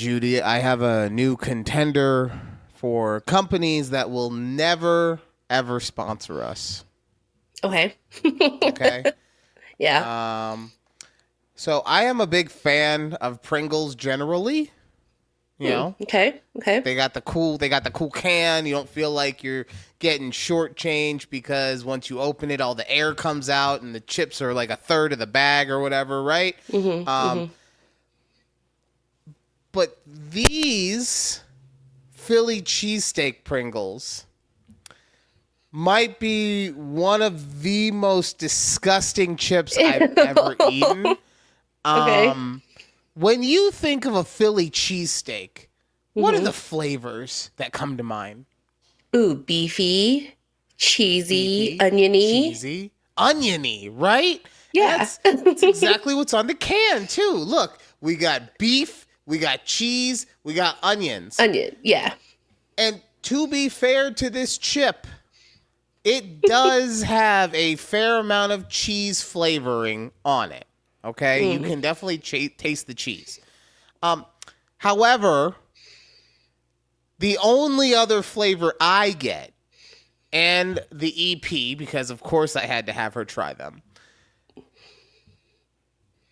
Judy, I have a new contender for companies that will never, ever sponsor us. Okay. Okay? Yeah. So I am a big fan of Pringles generally. You know, Okay. they got the cool can. You don't feel like you're getting shortchanged because once you open it, all the air comes out and the chips are like a third of the bag or whatever, right? But these Philly cheesesteak Pringles might be one of the most disgusting chips I've ever eaten. Okay. When you think of a Philly cheesesteak, what are the flavors that come to mind? Ooh, beefy, cheesy, oniony. Oniony, right? Yeah. That's exactly what's on the can, too. Look, we got beef, we got cheese, we got onions. Onion. Yeah. And to be fair to this chip, it does have a fair amount of cheese flavoring on it. Okay? You can definitely taste the cheese. However, the only other flavor I get, and the EP, because of course I had to have her try them,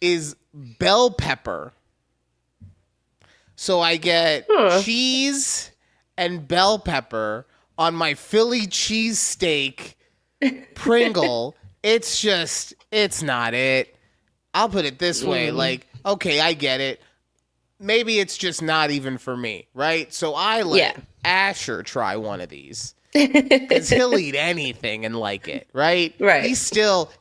is bell pepper. So I get cheese and bell pepper on my Philly cheesesteak Pringle. It's not it. I'll put it this way. Like, okay, I get it. Maybe it's just not even for me, right? So I let Asher try one of these. Because he'll eat anything and like it, right? Right. He still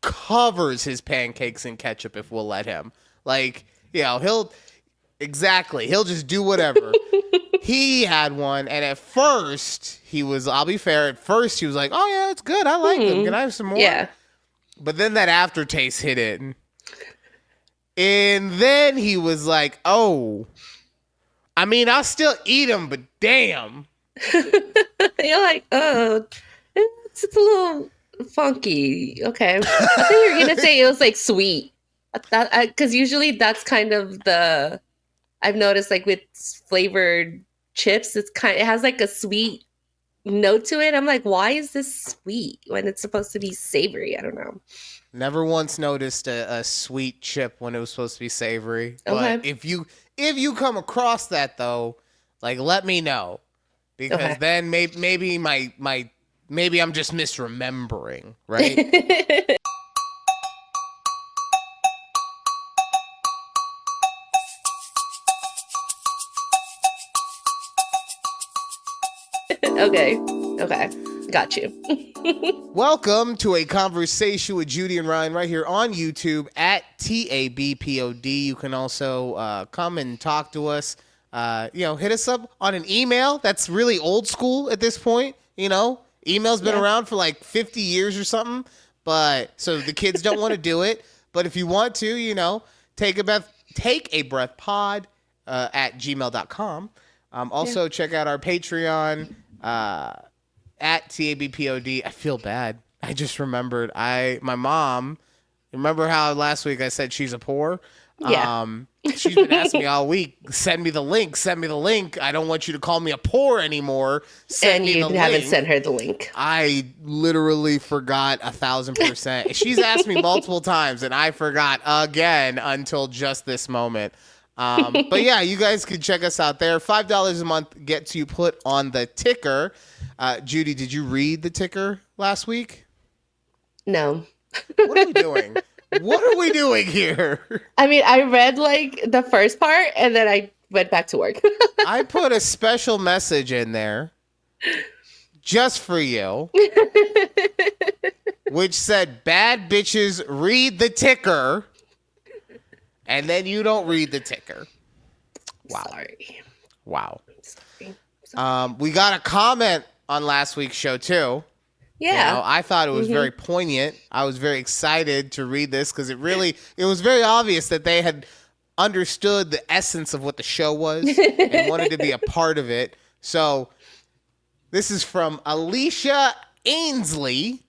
covers his pancakes in ketchup if we'll let him. Like, you know, he'll just do whatever. He had one, and at first, I'll be fair, at first he was like, oh yeah, it's good, I like them. Can I have some more? Yeah. But then that aftertaste hit it. And then he was like, oh, I mean, I'll still eat them, but damn. You're like, oh, it's a little funky. Okay. I thought you were going to say it was like sweet. Because usually that's kind of I've noticed like with flavored chips, it has like a sweet note to it. I'm like, why is this sweet when it's supposed to be savory? I don't know. Never once noticed a sweet chip when it was supposed to be savory. Okay. But if you come across that though, like let me know. Because then maybe maybe I'm just misremembering, right? Okay. Got you. Welcome to a conversation with Judy and Ryan right here on YouTube at takeabreathpod. You can also come and talk to us. Hit us up on an email. That's really old school at this point. You know, email's been around for like 50 years or something. But so the kids don't want to do it. But if you want to, you know, takeabreathpod at gmail.com. Also check out our Patreon at TABPOD. I feel bad. I just remembered my mom, remember how last week I said she's a poor? Yeah. She's been asking me all week, send me the link. I don't want you to call me a poor anymore. And you haven't sent her the link. I literally forgot 1,000%. She's asked me multiple times and I forgot again until just this moment. But yeah, you guys can check us out there. $5 a month gets you put on the ticker. Judy, did you read the ticker last week? No. What are we doing? What are we doing here? I mean, I read like the first part and then I went back to work. I put a special message in there just for you, which said, bad bitches read the ticker. And then you don't read the ticker. Wow. Sorry. Wow. Sorry. We got a comment on last week's show too. Yeah. You know, I thought it was very poignant. I was very excited to read this because it was very obvious that they had understood the essence of what the show was and wanted to be a part of it. So this is from Alicia Ainsley.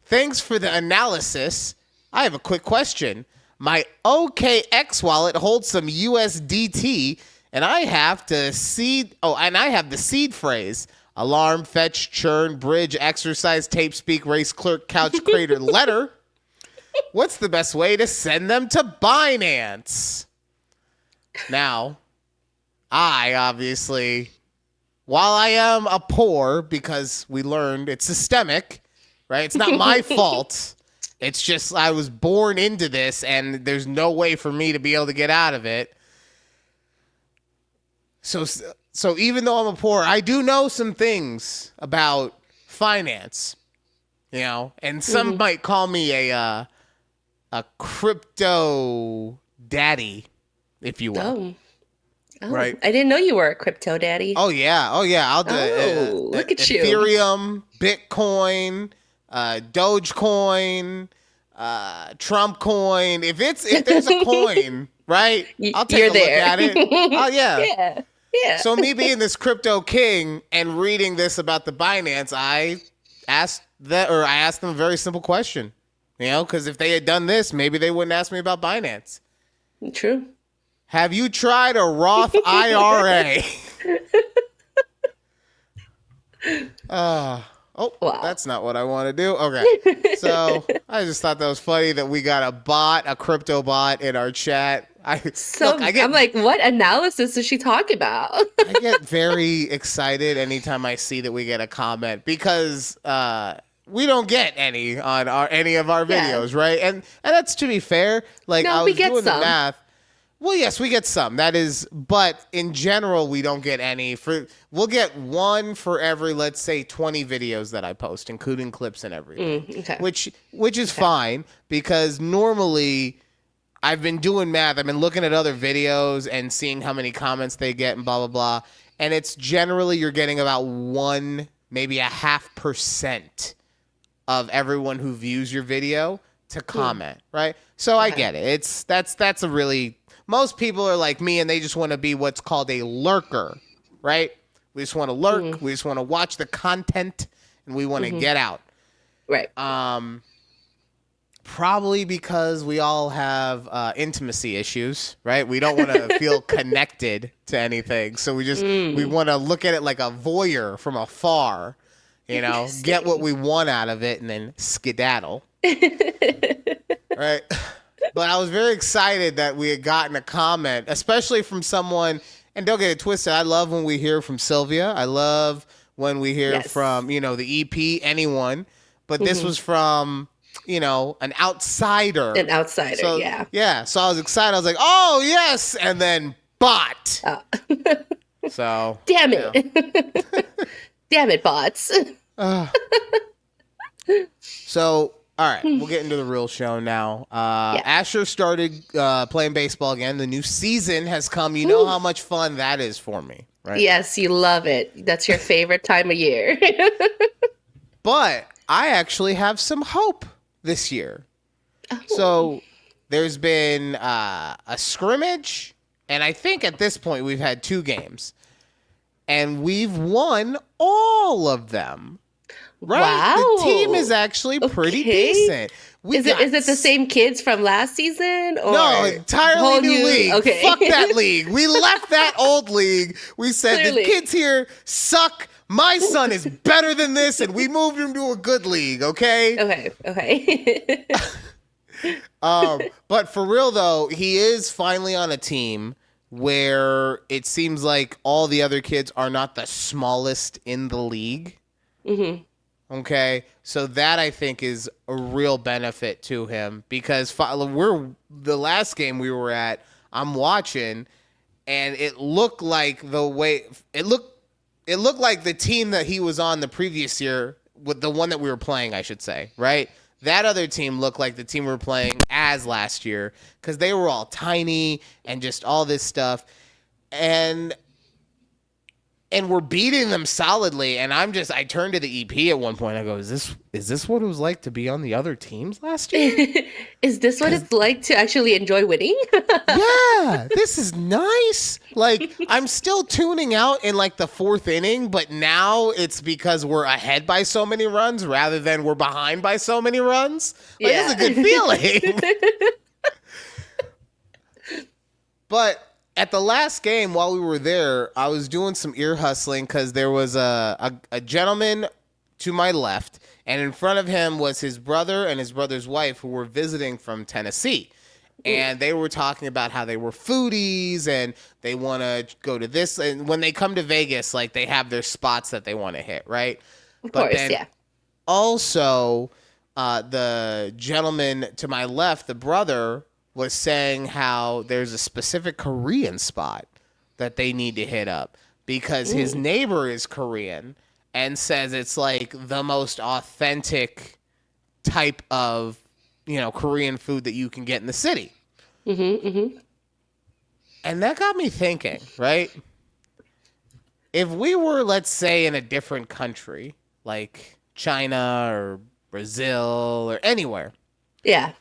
Thanks for the analysis. I have a quick question. My OKX wallet holds some USDT, and I have to seed. Oh, and I have the seed phrase: alarm, fetch, churn, bridge, exercise, tape, speak, race, clerk, couch, crater, letter. What's the best way to send them to Binance? Now, I obviously, while I am a poor, because we learned it's systemic, right? It's not my fault. It's just I was born into this, and there's no way for me to be able to get out of it. So even though I'm a poor, I do know some things about finance, and some might call me a crypto daddy, if you will. Oh, right. I didn't know you were a crypto daddy. Oh yeah. I'll do look at you. Ethereum, Bitcoin, Dogecoin, Trump coin. If there's a coin, right? I'll take a look at it. Oh yeah. Yeah. So me being this crypto king and reading this about the Binance, I asked them a very simple question. Because if they had done this, maybe they wouldn't ask me about Binance. True. Have you tried a Roth IRA? Wow. That's not what I want to do. Okay. So I just thought that was funny that we got a crypto bot in our chat. I'm like, what analysis is she talking about? I get very excited anytime I see that we get a comment because we don't get any on any of our videos, right? And that's to be fair. Like I was doing the math. Well, yes, we get some. That is, but in general, we don't get any. We'll get one for every, let's say, 20 videos that I post, including clips and everything. Okay. Which is fine because normally I've been doing math. I've been looking at other videos and seeing how many comments they get and blah blah blah. And it's generally you're getting about 1, maybe 0.5% of everyone who views your video to comment, right? So I get it. That's a really. Most people are like me and they just want to be what's called a lurker, right? We just want to lurk. We just want to watch the content and we want to get out. Right. Probably because we all have intimacy issues, right? We don't want to feel connected to anything. So we want to look at it like a voyeur from afar, get what we want out of it and then skedaddle. Right? But I was very excited that we had gotten a comment, especially from someone, and don't get it twisted, I love when we hear from Sylvia. I love when we hear from, the EP, anyone. But this was from, an outsider. An outsider, so, yeah. Yeah, so I was excited. I was like, oh, yes, and then bot. So. Damn it. Damn it, bots. So. All right, we'll get into the real show now. Asher started playing baseball again. The new season has come. You know how much fun that is for me, right? Yes, you love it. That's your favorite time of year. But I actually have some hope this year. Oh. So there's been a scrimmage, and I think at this point we've had 2 games. And we've won all of them. Right. Wow. The team is actually pretty decent. Is it the same kids from last season? Or no, entirely new league. Okay. Fuck that league. We left that old league. We said the kids here suck. My son is better than this, and we moved him to a good league, okay? Okay. But for real, though, he is finally on a team where it seems like all the other kids are not the smallest in the league. Mm-hmm. Okay, so that I think is a real benefit to him because the last game we were at, I'm watching, and it looked like it looked like the team that he was on the previous year, with the one that we were playing, I should say, right? That other team looked like the team we were playing as last year because they were all tiny and just all this stuff, and we're beating them solidly. And I turned to the EP at one point. I go, is this what it was like to be on the other teams last year? Is this what it's like to actually enjoy winning? Yeah, this is nice. Like, I'm still tuning out in like the 4th inning, but now it's because we're ahead by so many runs rather than we're behind by so many runs. Like, it's a good feeling. But at the last game, while we were there, I was doing some ear hustling because there was a gentleman to my left, and in front of him was his brother and his brother's wife who were visiting from Tennessee. And they were talking about how they were foodies and they want to go to this. And when they come to Vegas, like they have their spots that they want to hit, right? Of course, yeah. Also, the gentleman to my left, the brother, was saying how there's a specific Korean spot that they need to hit up because his neighbor is Korean and says it's like the most authentic type of, Korean food that you can get in the city. And that got me thinking, right? If we were, let's say, in a different country, like China or Brazil or anywhere. Yeah.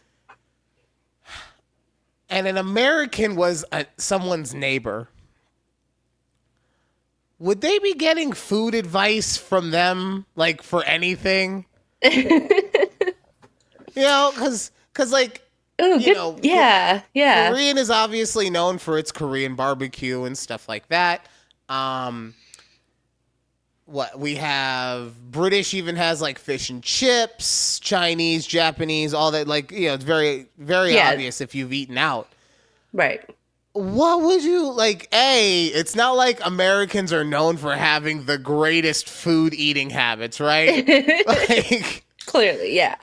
And an American was someone's neighbor. Would they be getting food advice from them, like, for anything? Because like, yeah. Korean is obviously known for its Korean barbecue and stuff like that. What we have, British even has like fish and chips, Chinese, Japanese, all that. Like, it's very, very obvious if you've eaten out. Right. What would you like? It's not like Americans are known for having the greatest food eating habits, right? Like, clearly, yeah.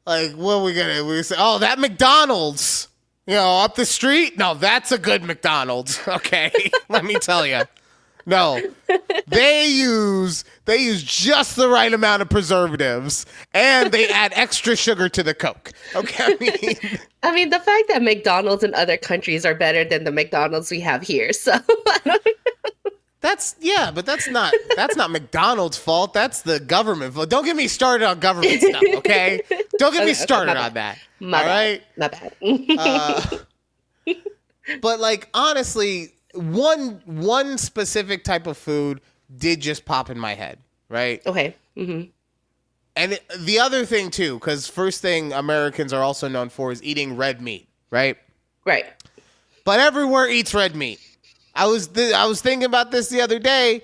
Like, what are we say, oh, that McDonald's, up the street? No, that's a good McDonald's. Okay, let me tell you. No, they use just the right amount of preservatives, and they add extra sugar to the Coke. Okay, I mean, the fact that McDonald's in other countries are better than the McDonald's we have here, so but that's not McDonald's fault. That's the government fault. Don't get me started on government stuff, okay? Don't get me started on that. All right, my bad. But like, honestly, one specific type of food did just pop in my head, right? Okay. And the other thing too, because first thing Americans are also known for is eating red meat, right? Right. But everywhere eats red meat. I was thinking about this the other day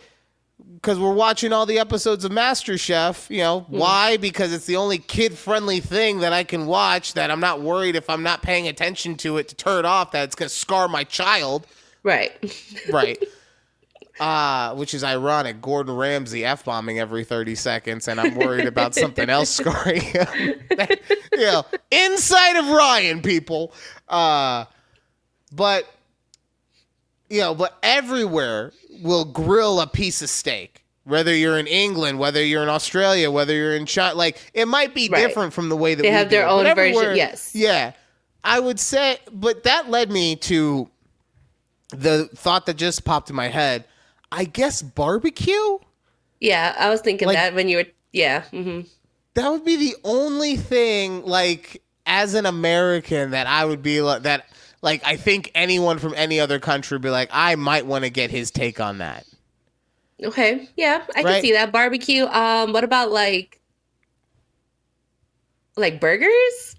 because we're watching all the episodes of MasterChef. Why? Because it's the only kid-friendly thing that I can watch that I'm not worried if I'm not paying attention to it to turn it off that it's going to scar my child. Right. Right. Which is ironic. Gordon Ramsay F-bombing every 30 seconds, and I'm worried about something else scoring him. Inside of Ryan, people. But everywhere will grill a piece of steak. Whether you're in England, whether you're in Australia, whether you're in China. Like, it might be different from the way that they have their own version. Yes. Yeah. I would say, but that led me to the thought that just popped in my head. I guess barbecue? Yeah, I was thinking that when you were, That would be the only thing, like, as an American that I would be like, that, like, I think anyone from any other country would be like, I might want to get his take on that. Okay, yeah, I can see that. Barbecue. What about like burgers?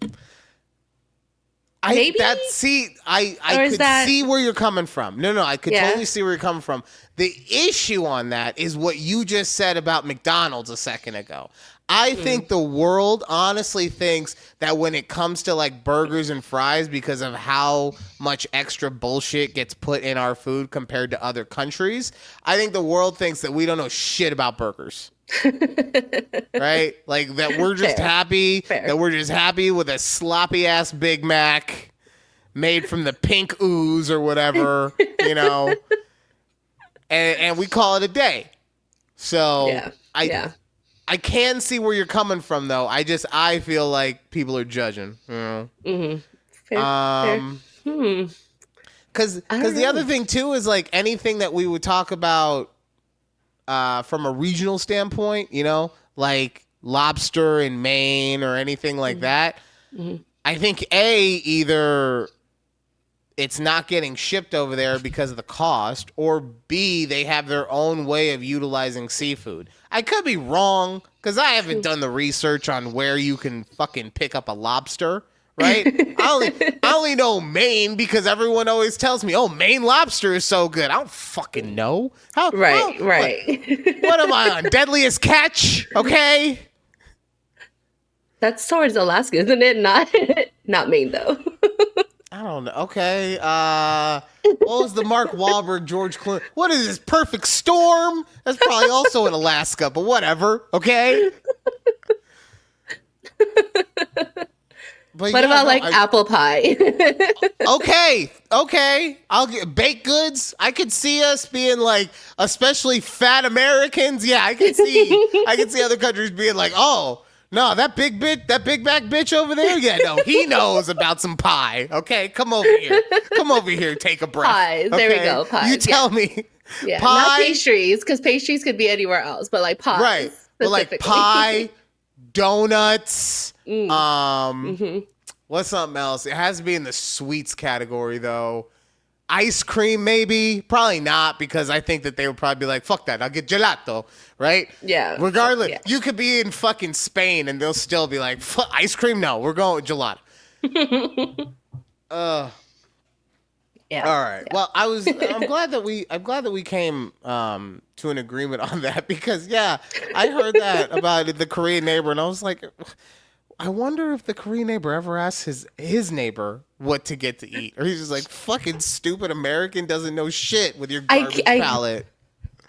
I could see where you're coming from. No, I could totally see where you're coming from. The issue on that is what you just said about McDonald's a second ago. I think the world honestly thinks that when it comes to like burgers and fries, because of how much extra bullshit gets put in our food compared to other countries, I think the world thinks that we don't know shit about burgers. Right? Like that we're just happy with a sloppy ass Big Mac made from the pink ooze or whatever, and we call it a day. So I can see where you're coming from though. I feel like people are judging. Fair. Because the other thing too is like anything that we would talk about from a regional standpoint, like lobster in Maine or anything like that. I think either it's not getting shipped over there because of the cost, or B, they have their own way of utilizing seafood. I could be wrong because I haven't done the research on where you can fucking pick up a lobster, right? I only know Maine because everyone always tells me, "Oh, Maine lobster is so good." I don't fucking know. Right. What am I on? Deadliest Catch? Okay. That's towards Alaska, isn't it? Not Maine though. I don't know. Okay. What was the Mark Wahlberg, George Clooney? What is this? Perfect Storm? That's probably also in Alaska, but whatever. Okay. But what about apple pie? Okay. I'll get baked goods. I could see us being like, especially fat Americans. Yeah, I can see other countries being like, oh. No, that big back bitch over there. Yeah, no, he knows about some pie. Okay, come over here. Take a breath. Pies. Okay? There we go. Pies. You tell me. Yeah, pie, not pastries, because pastries could be anywhere else, but like pies. Right, but like pie, donuts. What's something else? It has to be in the sweets category though. Ice cream, maybe? Probably not, because I think that they would probably be like, fuck that, I'll get gelato, right? Yeah. Regardless, you could be in fucking Spain and they'll still be like, ice cream? No, we're going with gelato. Yeah. All right. Yeah. Well, I'm glad that we came to an agreement on that, because I heard that about the Korean neighbor and I was like, I wonder if the Korean neighbor ever asks his neighbor what to get to eat. Or he's just like, fucking stupid American doesn't know shit with your garbage palate.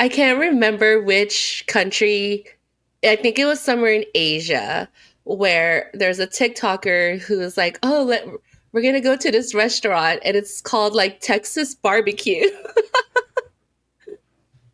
I can't remember which country. I think it was somewhere in Asia where there's a TikToker who's like, oh, we're going to go to this restaurant and it's called like Texas barbecue.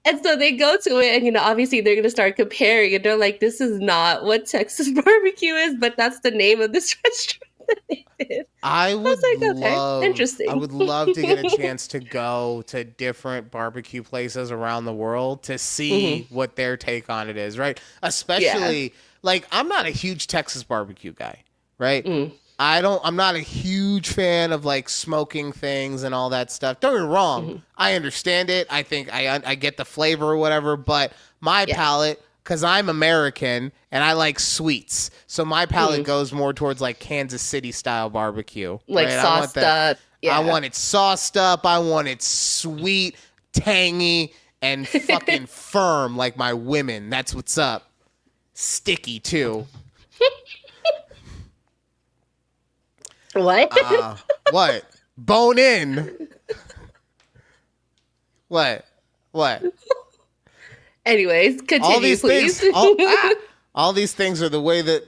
And so they go to it and, obviously they're going to start comparing and they're like, this is not what Texas barbecue is, but that's the name of this restaurant that they did. I was like, okay, interesting. I would love to get a chance to go to different barbecue places around the world to see what their take on it is, right? Especially, like, I'm not a huge Texas barbecue guy, right? I'm not a huge fan of like smoking things and all that stuff. Don't get me wrong. I understand it. I think I get the flavor or whatever, but my palate, because I'm American and I like sweets. So my palate goes more towards like Kansas City style barbecue. Like sauced up. Yeah. I want it sauced up. I want it sweet, tangy, and fucking firm like my women. That's what's up. Sticky too. What? What? Bone in. What? Anyways, continue, all these please. Things, all these things are the way that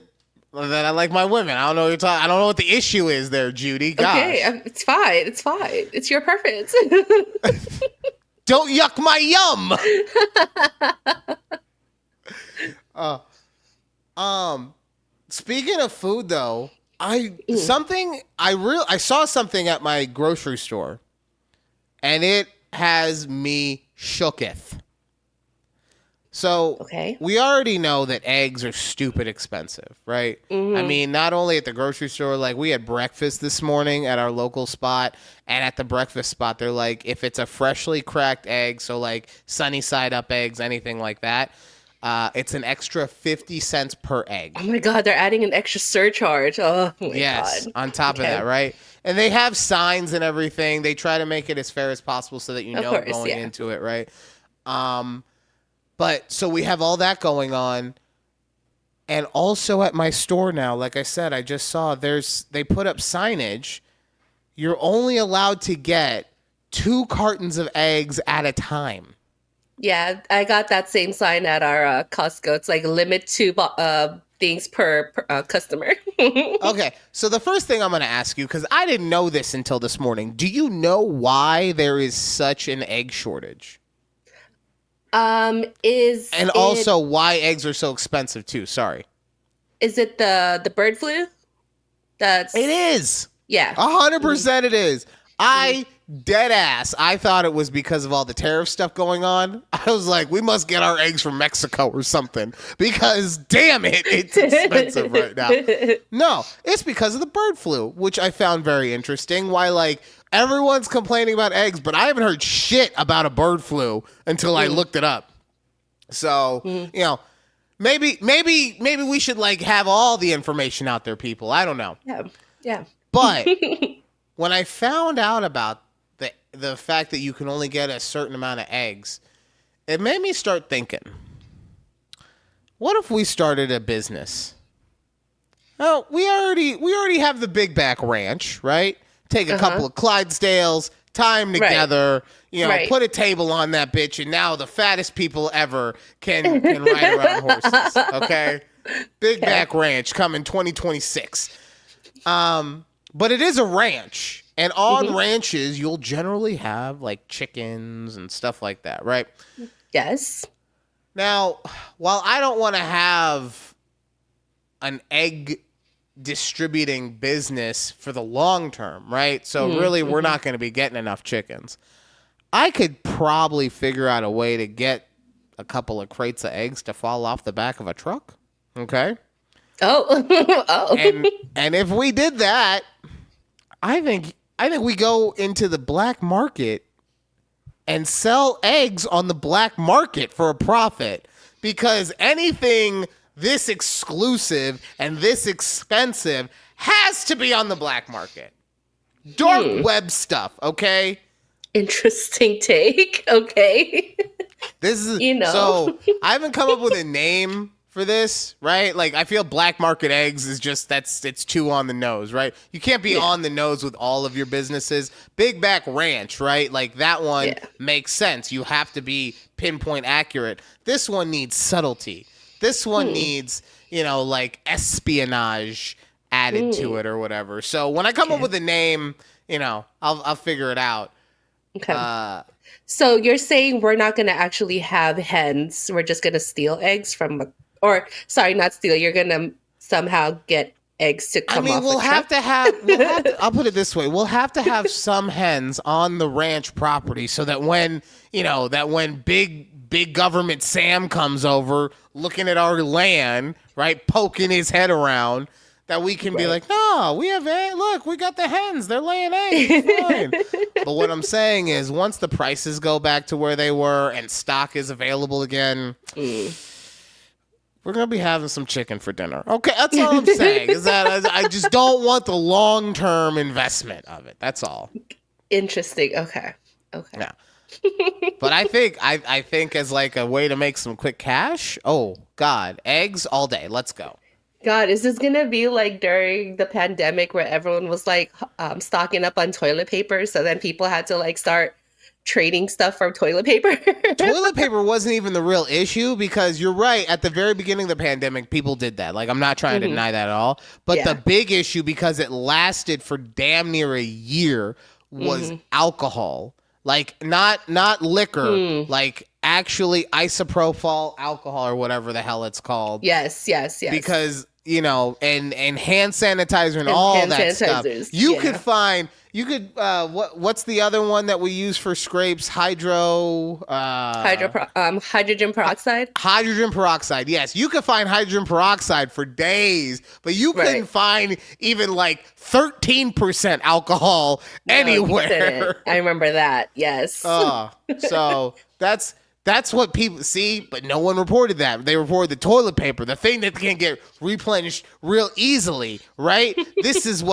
I like my women. I don't know what you're talking. I don't know what the issue is there, Judy. Gosh. Okay, it's fine. It's your preference. Don't yuck my yum. Speaking of food, though. I saw something at my grocery store and it has me shooketh. So we already know that eggs are stupid expensive, right? I mean, not only at the grocery store, like we had breakfast this morning at our local spot, and at the breakfast spot, they're like, if it's a freshly cracked egg, so like sunny side up eggs, anything like that, it's an extra 50 cents per egg. Oh my God, they're adding an extra surcharge. Oh my God. On top of that, right? And they have signs and everything. They try to make it as fair as possible so that going into it, right? But so we have all that going on. And also at my store now, like I said, I just saw they put up signage. You're only allowed to get 2 cartons of eggs at a time. Yeah, I got that same sign at our Costco. It's like limit 2 things per customer. Okay, so the first thing I'm going to ask you, because I didn't know this until this morning. Do you know why there is such an egg shortage? Also why eggs are so expensive too? Sorry. Is it the bird flu? It is. Yeah. 100% it is. Dead ass. I thought it was because of all the tariff stuff going on. I was like, we must get our eggs from Mexico or something, because damn it, it's expensive right now. No, it's because of the bird flu, which I found very interesting. Why, like, everyone's complaining about eggs, but I haven't heard shit about a bird flu until I looked it up. So, maybe we should like have all the information out there, people. I don't know. Yeah. But when I found out about the fact that you can only get a certain amount of eggs, it made me start thinking, what if we started a business? Oh, we already have the Big Back Ranch, right? Take a couple of Clydesdales, tie them together, put a table on that bitch, and now the fattest people ever can ride around horses, okay? Big Back Ranch coming 2026. But it is a ranch, and on ranches, you'll generally have, like, chickens and stuff like that, right? Yes. Now, while I don't want to have an egg distributing business for the long term, right? So really, we're not going to be getting enough chickens. I could probably figure out a way to get a couple of crates of eggs to fall off the back of a truck. Okay. Oh. And if we did that, I think we go into the black market and sell eggs on the black market for a profit, because anything this exclusive and this expensive has to be on the black market. Dark web stuff, okay? Interesting take. Okay. This is, so I haven't come up with a name for this, right? Like, I feel black market eggs is just, it's too on the nose, right? You can't be on the nose with all of your businesses. Big Back Ranch, right? Like, that one makes sense. You have to be pinpoint accurate. This one needs subtlety. This one needs, like, espionage added to it or whatever. So when I come up with a name, I'll figure it out. Okay. So you're saying we're not going to actually have hens. We're just going to steal eggs from, not steal. You're going to somehow get eggs to come off we'll have to have, I'll put it this way. We'll have to have some hens on the ranch property so that when big government Sam comes over looking at our land, right, poking his head around, that we can be like, no, we have eggs. Look, we got the hens. They're laying eggs. It's fine. But what I'm saying is, once the prices go back to where they were and stock is available again, we're going to be having some chicken for dinner. Okay, that's all I'm saying. Is that I just don't want the long-term investment of it. That's all. Interesting. Okay. Yeah. But I think as like a way to make some quick cash, oh, God, eggs all day. Let's go. God, is this gonna be like during the pandemic where everyone was like stocking up on toilet paper, so then people had to like start trading stuff for toilet paper? Toilet paper wasn't even the real issue, because you're right, at the very beginning of the pandemic, people did that. Like, I'm not trying to deny that at all. But the big issue, because it lasted for damn near a year, was alcohol. Like, not liquor, like actually isopropyl alcohol or whatever the hell it's called. Yes. Because, and hand sanitizer and all that stuff. What's the other one that we use for scrapes? Hydrogen peroxide? Hydrogen peroxide, yes. You could find hydrogen peroxide for days, but you couldn't find even like 13% alcohol anywhere. I remember that, yes. So that's what people see, but no one reported that. They reported the toilet paper, the thing that can get replenished real easily, right? This is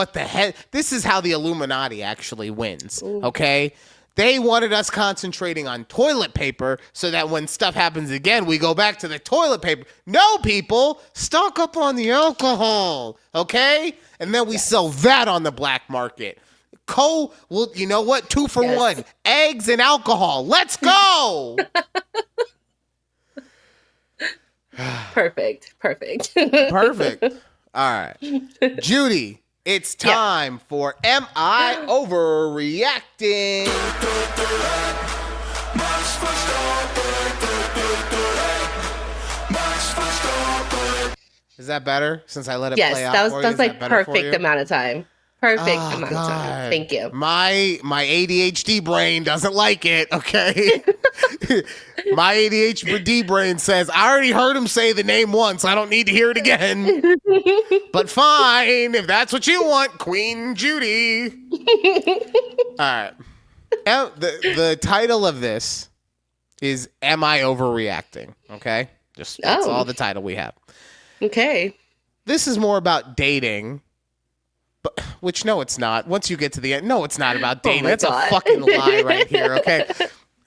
how the Illuminati actually wins, okay? They wanted us concentrating on toilet paper so that when stuff happens again, we go back to the toilet paper. No, people, stock up on the alcohol, okay? And then we sell that on the black market. Well, you know what? 2 for 1. Eggs and alcohol. Let's go. Perfect. All right. Judy, it's time for Am I Overreacting? Is that better since I let it play out? Yes, that was like perfect amount of time. Perfect amount of time. Thank you. My ADHD brain doesn't like it, okay? My ADHD brain says, I already heard him say the name once. I don't need to hear it again. But fine, if that's what you want, Queen Judy. All right. Now, the title of this is Am I Overreacting? Okay? That's all the title we have. Okay. This is more about dating, which no, it's not. Once you get to the end, no, it's not about Oh dating. my That's God. a fucking lie right here, okay?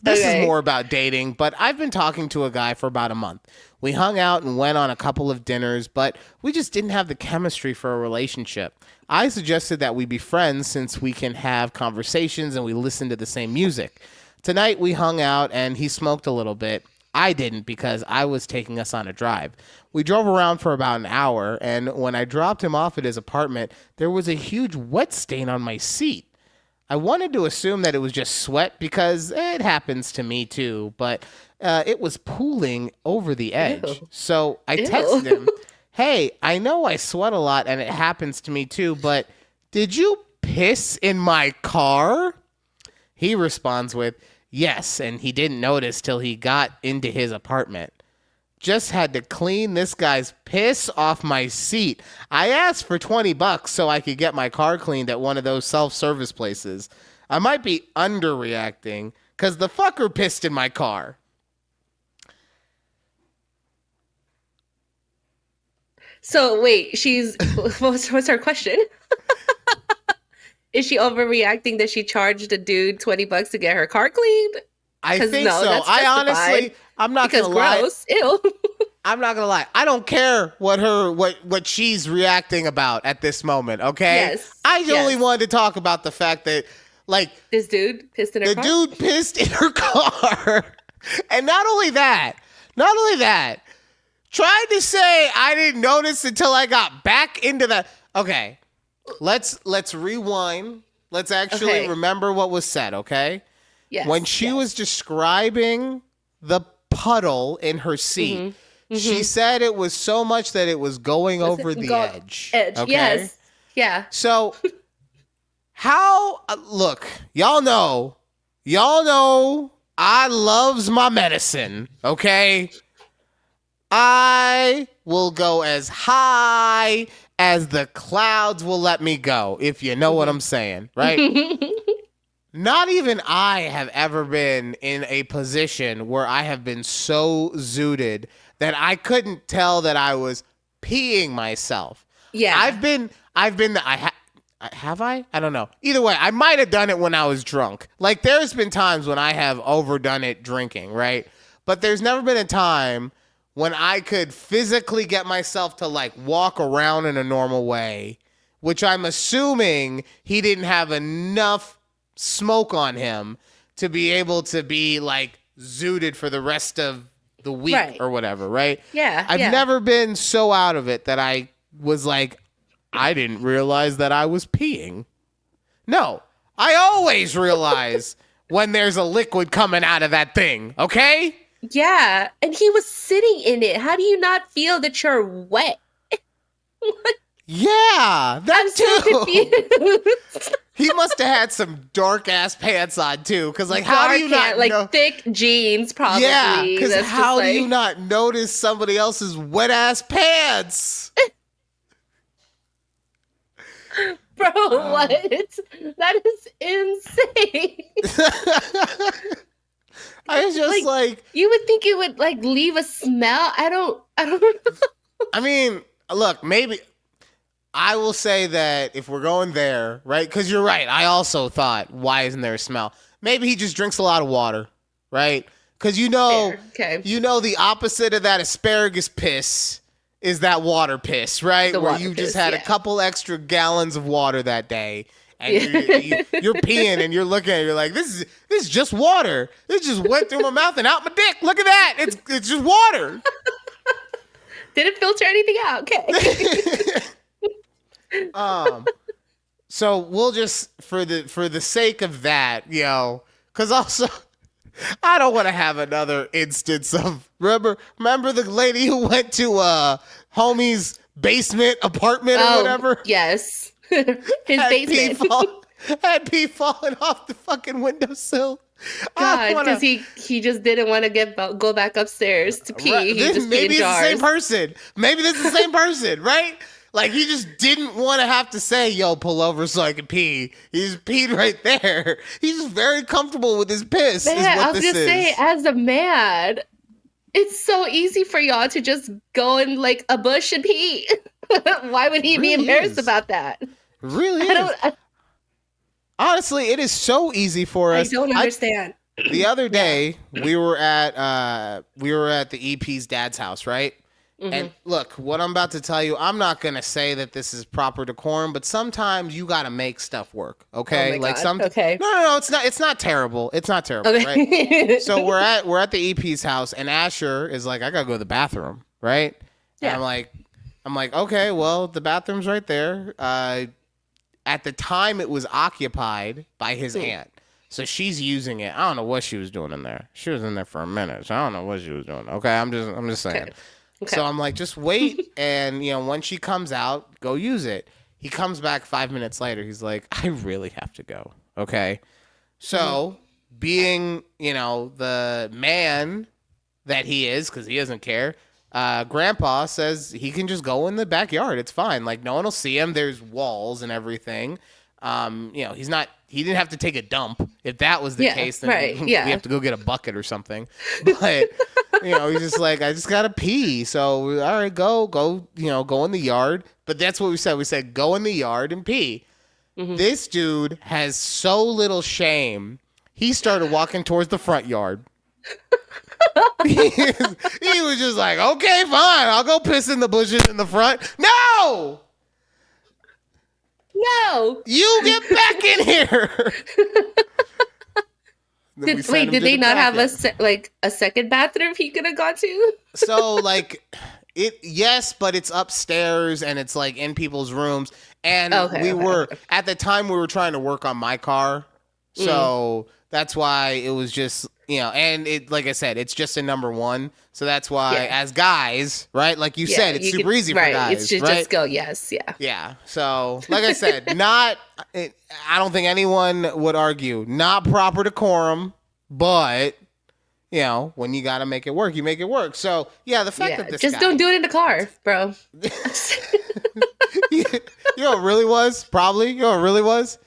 This Okay. is more about dating, but I've been talking to a guy for about a month. We hung out and went on a couple of dinners, but we just didn't have the chemistry for a relationship. I suggested that we be friends since we can have conversations and we listen to the same music. Tonight we hung out and he smoked a little bit. I didn't because I was taking us on a drive. We drove around for about an hour, and when I dropped him off at his apartment, there was a huge wet stain on my seat. I wanted to assume that it was just sweat because it happens to me too, but it was pooling over the edge. Ew. So I Ew. texted him, hey, I know I sweat a lot and it happens to me too, but did you piss in my car? He responds with, yes, and he didn't notice till he got into his apartment. Just had to clean this guy's piss off my seat. I asked for $20 so I could get my car cleaned at one of those self-service places. I might be underreacting because the fucker pissed in my car. So wait, what's her question? Is she overreacting that she charged a dude $20 to get her car cleaned? I think no, so. that's I honestly, justified. I'm not Because gonna lie. gross. Ew. I'm not gonna lie. I don't care what she's reacting about at this moment. Okay. Yes, I only yes. wanted to talk about the fact that, like, This dude pissed in her the car? dude pissed in her car, and not only that, tried to say I didn't notice until I got back into the. Okay, let's rewind. Let's actually Okay. remember what was said. Okay. Yes. When she was describing the puddle in her seat, she said it was so much that it was going over the edge. Okay? Yes. Yeah. So, how, look, y'all know, I loves my medicine, okay? I will go as high as the clouds will let me go, if you know what I'm saying, right? Not even I have ever been in a position where I have been so zooted that I couldn't tell that I was peeing myself. Yeah. Have I? I don't know. Either way, I might have done it when I was drunk. Like, there's been times when I have overdone it drinking, right? But there's never been a time when I could physically get myself to, like, walk around in a normal way, which I'm assuming he didn't have enough smoke on him to be able to be, like, zooted for the rest of the week or whatever, right? Yeah. I've never been so out of it that I was like, I didn't realize that I was peeing. No, I always realize when there's a liquid coming out of that thing, okay? Yeah. And he was sitting in it. How do you not feel that you're wet? Yeah, that I'm so too. confused. He must have had some dark ass pants on too, because like, how do you not like know? thick jeans? Probably. Yeah, because That's how just do you like- not notice somebody else's wet ass pants? Bro, what? That is insane. I was just like, You would think it would like leave a smell. I don't know. I mean, look, maybe I will say that if we're going there, right? Because you're right. I also thought, why isn't there a smell? Maybe he just drinks a lot of water, right? Because Fair. Okay. you know the opposite of that asparagus piss is that water piss, right? The Where water you just piss, had a yeah. couple extra gallons of water that day. And you're peeing and you're looking at it, you're like, this is just water. This just went through my mouth and out my dick. Look at that. It's just water. Didn't filter anything out. Okay. So we'll just for the sake of that, because also I don't want to have another instance of remember the lady who went to homie's basement apartment or whatever. Yes. His basement. Had pee falling off the fucking windowsill. God, because he just didn't want to go back upstairs to pee. Right, He just maybe peed in it's the same jars. person. Maybe this is the same person, right? Like, he just didn't want to have to say, yo, pull over so I can pee. He just peed right there. He's just very comfortable with his piss, Man, is what I was this gonna is. say, as a man, it's so easy for y'all to just go in like a bush and pee. Why would he be Really embarrassed is. about that? really is. Honestly, it is so easy for us. I don't understand. The other day, we were at the EP's dad's house, right? Mm-hmm. And look, what I'm about to tell you, I'm not gonna say that this is proper decorum, but sometimes you gotta make stuff work. Okay, oh my God. Okay. No, it's not. It's not terrible. It's not terrible, okay. Right? So we're at the EP's house, and Asher is like, I gotta go to the bathroom, right? Yeah. And I'm like, okay, well, the bathroom's right there. At the time, it was occupied by his aunt. So she's using it. I don't know what she was doing in there. She was in there for a minute. So I don't know what she was doing. Okay, I'm just saying. Okay. So I'm like, just wait, and when she comes out, go use it. He comes back 5 minutes later. He's like, I really have to go. Okay. So being, the man that he is, because he doesn't care, Grandpa says he can just go in the backyard. It's fine. Like, no one will see him. There's walls and everything. He didn't have to take a dump. If that was the case, then we have to go get a bucket or something. But, he's just like, I just got to pee. So, all right, go, go in the yard. But that's what we said. We said, go in the yard and pee. Mm-hmm. This dude has so little shame. He started walking towards the front yard. He was just like, okay, fine. I'll go piss in the bushes in the front. No! No! You get back in here! Did they not have a second bathroom he could have gone to? So, yes, but it's upstairs and it's in people's rooms. And at the time, we were trying to work on my car. So that's why it was just, and it, like I said, it's just a number one. So that's why, as guys, right? Like you said, it's super easy for guys. It's just go, yes, yeah. Yeah. So, like I said, I don't think anyone would argue, not proper decorum, but, when you got to make it work, you make it work. So, yeah, the fact that this just don't do it in the car, bro. You know what it really was? Probably. You know what it really was?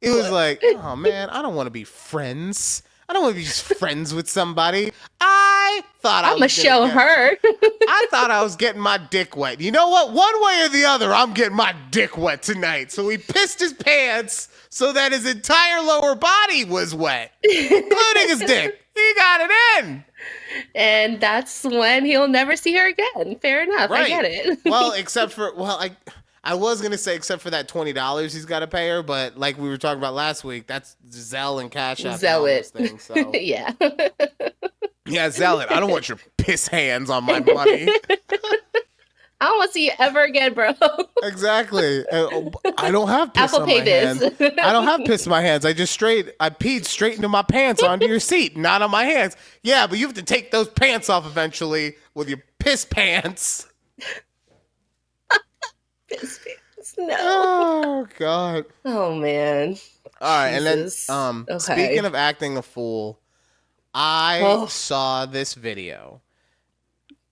It was like, oh, man, I don't want to be friends. I don't want to be just friends with somebody. I'm going to show her. I thought I was getting my dick wet. You know what? One way or the other, I'm getting my dick wet tonight. So he pissed his pants so that his entire lower body was wet, including his dick. He got it in. And that's when he'll never see her again. Fair enough. Right. I get it. Well, I was going to say except for that $20 he's got to pay her, but like we were talking about last week, that's Zelle and Cash App. Zelle it. Things, so. Yeah. Yeah, Zelle it. I don't want your piss hands on my money. I don't want to see you ever again, bro. Exactly. I don't have piss Apple on Pay my this. hands. I don't have piss in my hands. I peed straight into my pants onto your seat, not on my hands. Yeah, but you have to take those pants off eventually with your piss pants. Piss pants. No. Oh, God. Oh, man. All right, Jesus. And then speaking of acting a fool, I saw this video.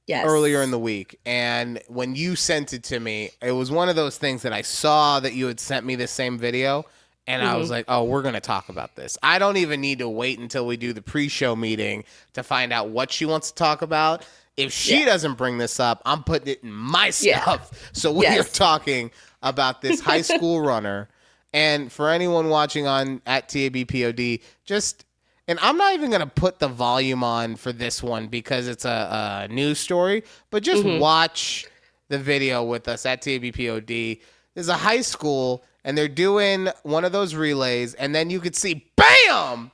Yes. Earlier in the week, and when you sent it to me, it was one of those things that I saw that you had sent me the same video, and I was like, oh, we're going to talk about this. I don't even need to wait until we do the pre-show meeting to find out what she wants to talk about. If she doesn't bring this up, I'm putting it in my stuff. So we are talking about this high school runner, and for anyone watching on at TABPOD, and I'm not even going to put the volume on for this one because it's a news story, but just watch the video with us at TABPOD. There's a high school, and they're doing one of those relays, and then you could see, bam!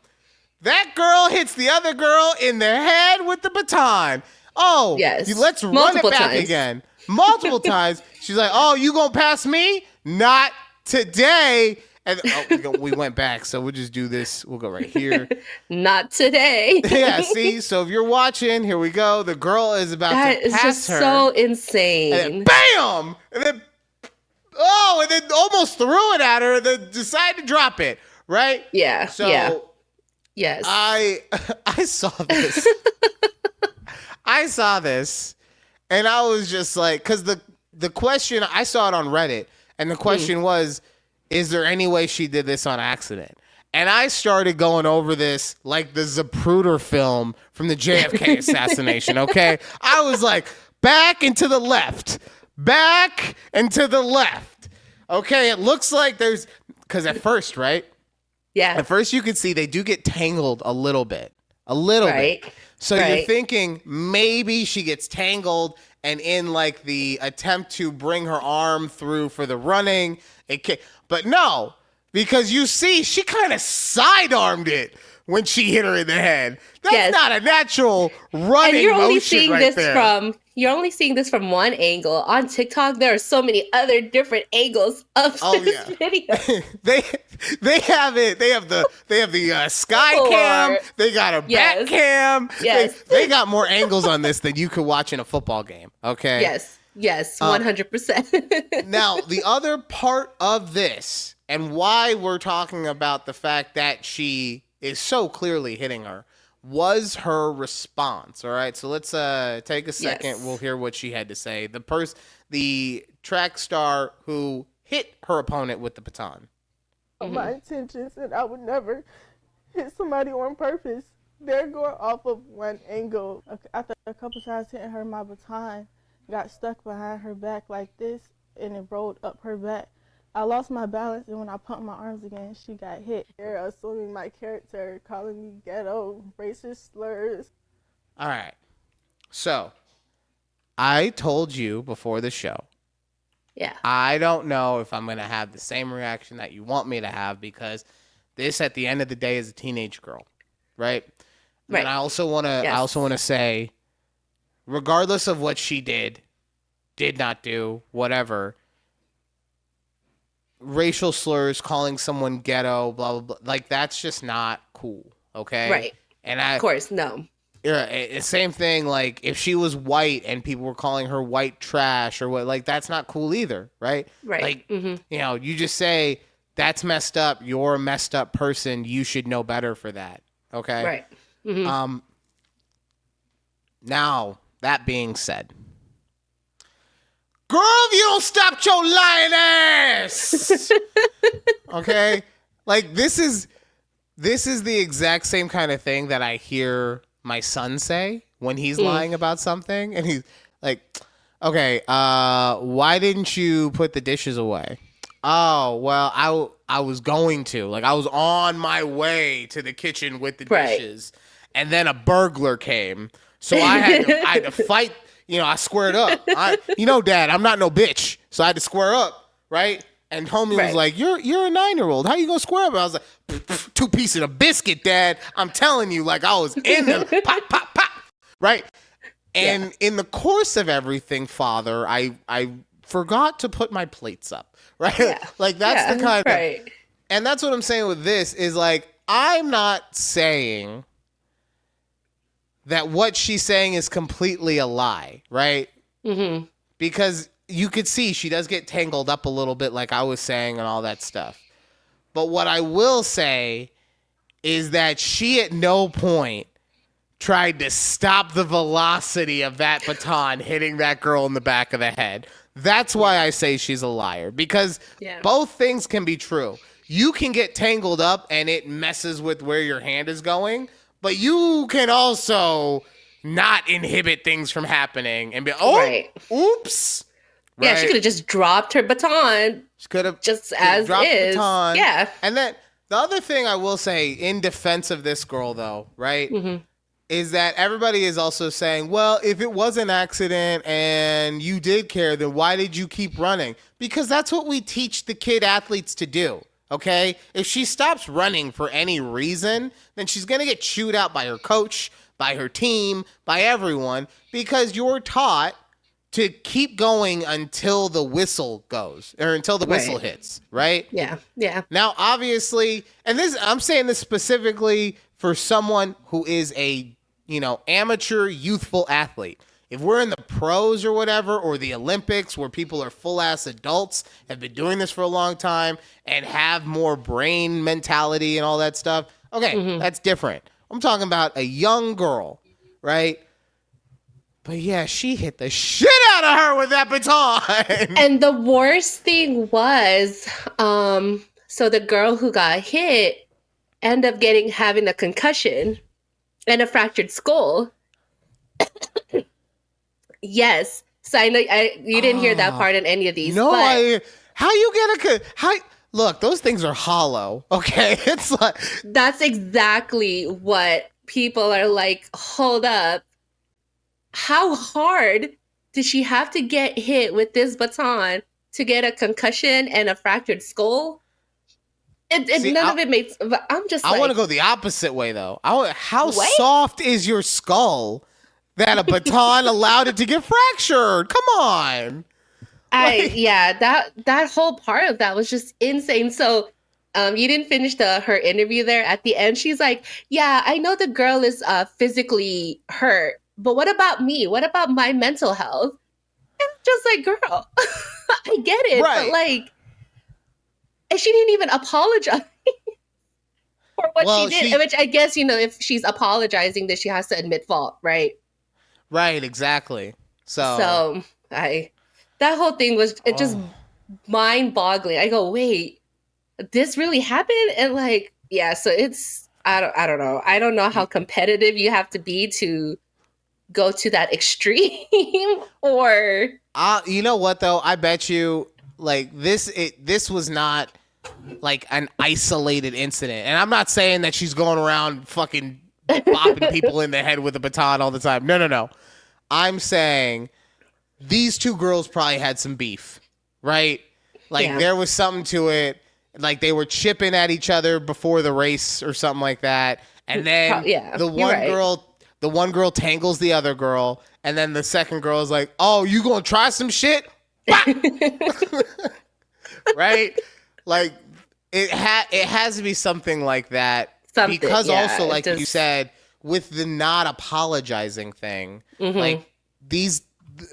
That girl hits the other girl in the head with the baton. Oh, yes. Let's run it back again. Multiple times. She's like, oh, you going to pass me? Not today. And we went back, so we'll just do this. We'll go right here. Not today. Yeah, see? So if you're watching, here we go. The girl is about to pass her. That is just so insane. And then bam! And then, and then almost threw it at her and then decided to drop it, right? Yeah, So, yes. I saw this. I saw this, and I was just like, because the question, I saw it on Reddit, and the question was, is there any way she did this on accident? And I started going over this like the Zapruder film from the JFK assassination, okay? I was like, back and to the left. Back and to the left. Okay, it looks like there's because at first, right? Yeah. At first, you can see they do get tangled a little bit. A little bit. So you're thinking maybe she gets tangled, and in like the attempt to bring her arm through for the running, but no, because you see she kind of sidearmed it when she hit her in the head. That's not a natural running and you're only motion seeing right this there. you're only seeing this from one angle. On TikTok, there are so many other different angles of this video. they have it. They have the sky cam. They got a back cam. Yes. They got more angles on this than you could watch in a football game. Okay. Yes, 100%. Now, the other part of this and why we're talking about the fact that she is so clearly hitting her was her response. All right, so let's take a second. Yes. We'll hear what she had to say. The track star who hit her opponent with the baton. My intentions, and I would never hit somebody on purpose. They're going off of one angle. After a couple times hitting her, my baton got stuck behind her back like this, and it rolled up her back. I lost my balance, and when I pumped my arms again, she got hit. They're assuming my character, calling me ghetto, racist slurs. All right. So, I told you before the show. Yeah. I don't know if I'm going to have the same reaction that you want me to have because this, at the end of the day, is a teenage girl, right? Right. And I also want to say, regardless of what she did not do, whatever, racial slurs, calling someone ghetto, blah, blah, blah. Like, that's just not cool, okay? Right. And of course, no. Yeah, same thing, like, if she was white and people were calling her white trash or what, like, that's not cool either, right? Right. Like, you know, you just say, that's messed up, you're a messed up person, you should know better for that, okay? Right. Mm-hmm. Now, that being said, girl, if you don't stop your lying ass, okay? Like, this is the exact same kind of thing that I hear my son say when he's lying about something, and he's like, okay, why didn't you put the dishes away? Oh, well, I was going to. Like, I was on my way to the kitchen with the dishes, and then a burglar came, so I had to fight. You know, I squared up. Dad, I'm not no bitch. So I had to square up, right? And homie was like, you're a 9-year-old. How you gonna square up? I was like, 2 pieces of biscuit, Dad. I'm telling you, like, I was in the pop, pop, pop, right? And in the course of everything, Father, I forgot to put my plates up, right? Yeah. Like, that's the kind of... And that's what I'm saying with this is, like, I'm not saying that what she's saying is completely a lie, right? Mm-hmm. Because you could see she does get tangled up a little bit, like I was saying, and all that stuff. But what I will say is that she at no point tried to stop the velocity of that baton hitting that girl in the back of the head. That's why I say she's a liar, because both things can be true. You can get tangled up and it messes with where your hand is going, but you can also not inhibit things from happening and be, oops. Yeah, she could have just dropped her baton. She could have just as dropped is. The baton. Yeah. And then the other thing I will say in defense of this girl, though, right, is that everybody is also saying, well, if it was an accident and you did care, then why did you keep running? Because that's what we teach the kid athletes to do. Okay, if she stops running for any reason, then she's going to get chewed out by her coach, by her team, by everyone, because you're taught to keep going until the whistle goes or until the whistle hits, right? Yeah, yeah. Now, obviously, and this, I'm saying this specifically for someone who is a, amateur youthful athlete. If we're in the pros or whatever, or the Olympics where people are full-ass adults, have been doing this for a long time, and have more brain mentality and all that stuff, okay, that's different. I'm talking about a young girl, right? But yeah, she hit the shit out of her with that baton. And the worst thing was, so the girl who got hit ended up having a concussion and a fractured skull. Yes. So I know you didn't hear that part in any of these. No, but How you get how? Look, those things are hollow. Okay, it's like That's exactly what people are like. Hold up. How hard did she have to get hit with this baton to get a concussion and a fractured skull? See, None of it makes. But I'm just I like, want to go the opposite way though. How What? soft is your skull that a baton allowed it to get fractured? Come on. that whole part of that was just insane. So you didn't finish her interview there at the end. She's like, yeah, I know the girl is physically hurt, but what about me? What about my mental health? And I'm just like, girl, I get it, Right. but like, and she didn't even apologize for what she did, which I guess, if she's apologizing, that she has to admit fault, right? Right, exactly. So that whole thing was just mind-boggling. I go, wait, this really happened? And like, yeah, so it's I don't know. I don't know how competitive you have to be to go to that extreme or you know what though? I bet you like this was not like an isolated incident. And I'm not saying that she's going around fucking bopping people in the head with a baton all the time. No. I'm saying these two girls probably had some beef, right? Like there was something to it. Like they were chipping at each other before the race or something like that. And then the one girl tangles the other girl, and then the second girl is like, "Oh, you gonna try some shit?" Right? Like it has to be something like that. Because also, like you said, with the not apologizing thing, like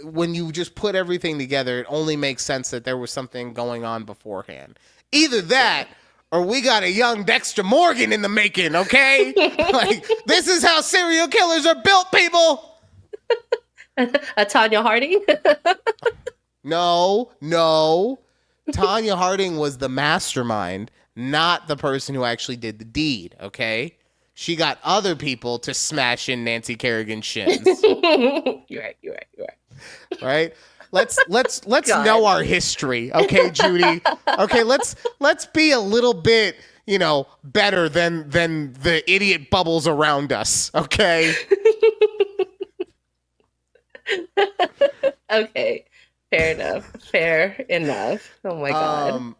when you just put everything together, it only makes sense that there was something going on beforehand. Either that, or we got a young Dexter Morgan in the making, okay? Like, this is how serial killers are built, people! A Tanya Harding? No. Tanya Harding was the mastermind, not the person who actually did the deed, okay? She got other people to smash in Nancy Kerrigan's shins. You're right. Right? Let's know our history, okay, Judy? Okay, let's be a little bit, better than the idiot bubbles around us, okay? Okay. Fair enough. Oh my god.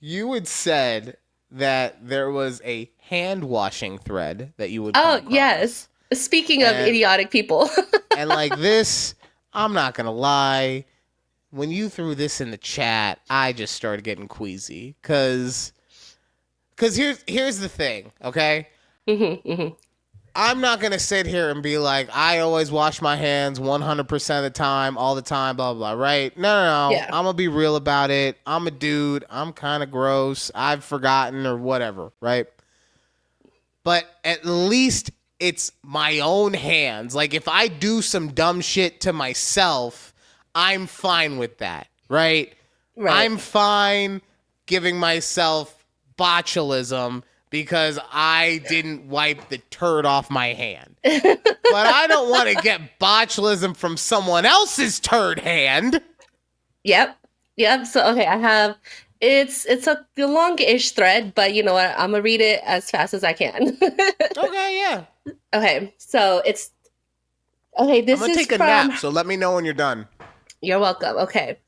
You had said that there was a hand washing thread that you would yes. Speaking of idiotic people. And like this, I'm not gonna lie, when you threw this in the chat, I just started getting queasy. Cause here's the thing, okay? I'm not gonna sit here and be like, I always wash my hands 100% of the time, all the time, blah blah, right? No. Yeah. I'm gonna be real about it. I'm a dude. I'm kind of gross. I've forgotten or whatever, right? But at least it's my own hands. Like if I do some dumb shit to myself, I'm fine with that, right? I'm fine giving myself botulism because I didn't wipe the turd off my hand. But I don't want to get botulism from someone else's turd hand. Yep. So okay, I have it's a long-ish thread, but you know what? I'm gonna read it as fast as I can. Okay, yeah. Okay, so this I'm gonna is take a nap, so let me know when you're done. You're welcome. Okay.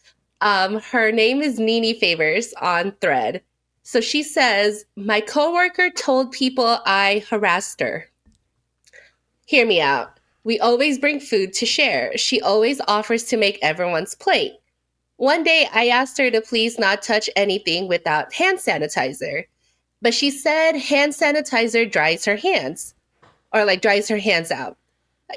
Her name is Nini Favors on Thread. So she says, my coworker told people I harassed her. Hear me out. We always bring food to share. She always offers to make everyone's plate. One day I asked her to please not touch anything without hand sanitizer. But she said hand sanitizer dries her hands. Or like dries her hands out.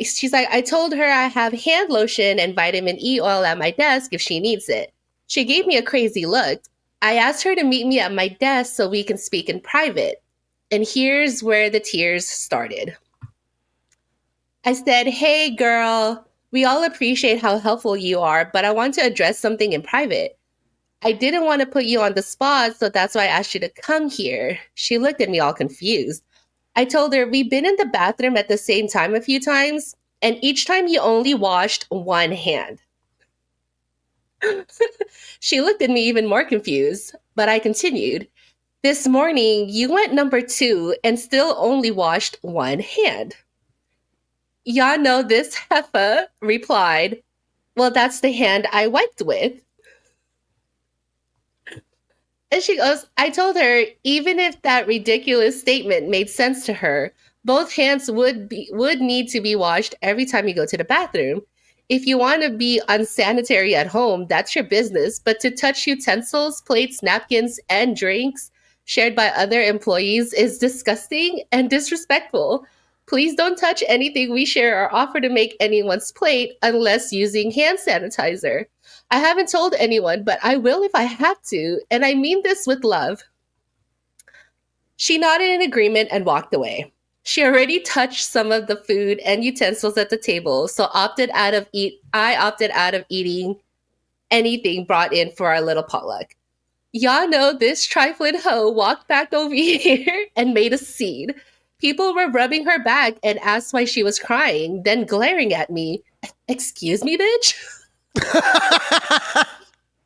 She's like, I told her I have hand lotion and vitamin E oil at my desk if she needs it. She gave me a crazy look. I asked her to meet me at my desk so we can speak in private. And here's where the tears started. I said, hey, girl, we all appreciate how helpful you are, but I want to address something in private. I didn't want to put you on the spot, so that's why I asked you to come here. She looked at me all confused. I told her, we've been in the bathroom at the same time a few times, and each time you only washed one hand. She looked at me even more confused, but I continued. This morning, you went number 2 and still only washed one hand. Y'all know this heifer replied, well, that's the hand I wiped with. And she goes, I told her, even if that ridiculous statement made sense to her, both hands would need to be washed every time you go to the bathroom. If you want to be unsanitary at home, that's your business. But to touch utensils, plates, napkins, and drinks shared by other employees is disgusting and disrespectful. Please don't touch anything we share or offer to make anyone's plate unless using hand sanitizer. I haven't told anyone, but I will if I have to, and I mean this with love. She nodded in agreement and walked away. She already touched some of the food and utensils at the table, so I opted out of eating anything brought in for our little potluck. Y'all know this trifling hoe walked back over here and made a scene. People were rubbing her back and asked why she was crying, then glaring at me. Excuse me, bitch?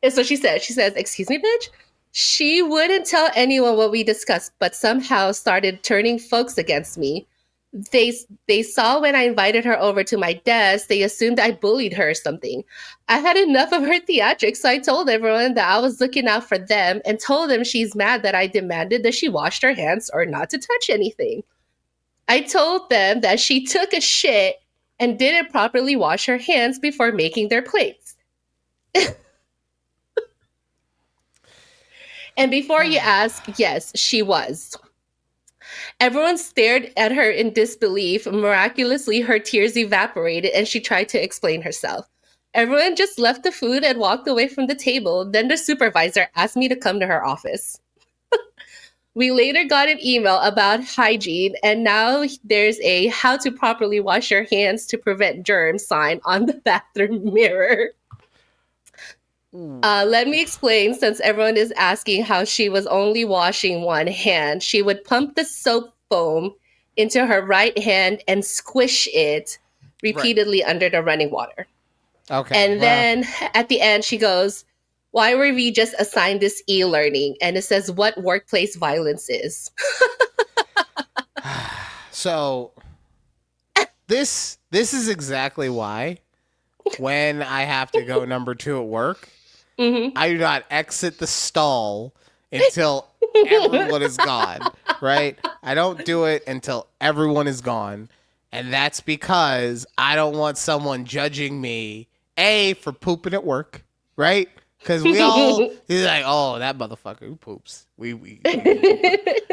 And so she said, excuse me, bitch? She wouldn't tell anyone what we discussed, but somehow started turning folks against me. They saw when I invited her over to my desk, they assumed I bullied her or something. I had enough of her theatrics, so I told everyone that I was looking out for them and told them she's mad that I demanded that she washed her hands or not to touch anything. I told them that she took a shit and didn't properly wash her hands before making their plates. And before you ask, yes, she was. Everyone stared at her in disbelief. Miraculously, her tears evaporated and she tried to explain herself. Everyone just left the food and walked away from the table. Then the supervisor asked me to come to her office. We later got an email about hygiene, and now there's a how to properly wash your hands to prevent germs sign on the bathroom mirror. Let me explain, since everyone is asking how she was only washing one hand. She would pump the soap foam into her right hand and squish it repeatedly under the running water. Okay. And then at the end, she goes, why were we just assigned this e-learning? And it says what workplace violence is. So this is exactly why when I have to go number 2 at work, I do not exit the stall until everyone is gone, right? I don't do it until everyone is gone. And that's because I don't want someone judging me, A, for pooping at work, right? Because he's like, oh, that motherfucker who poops. We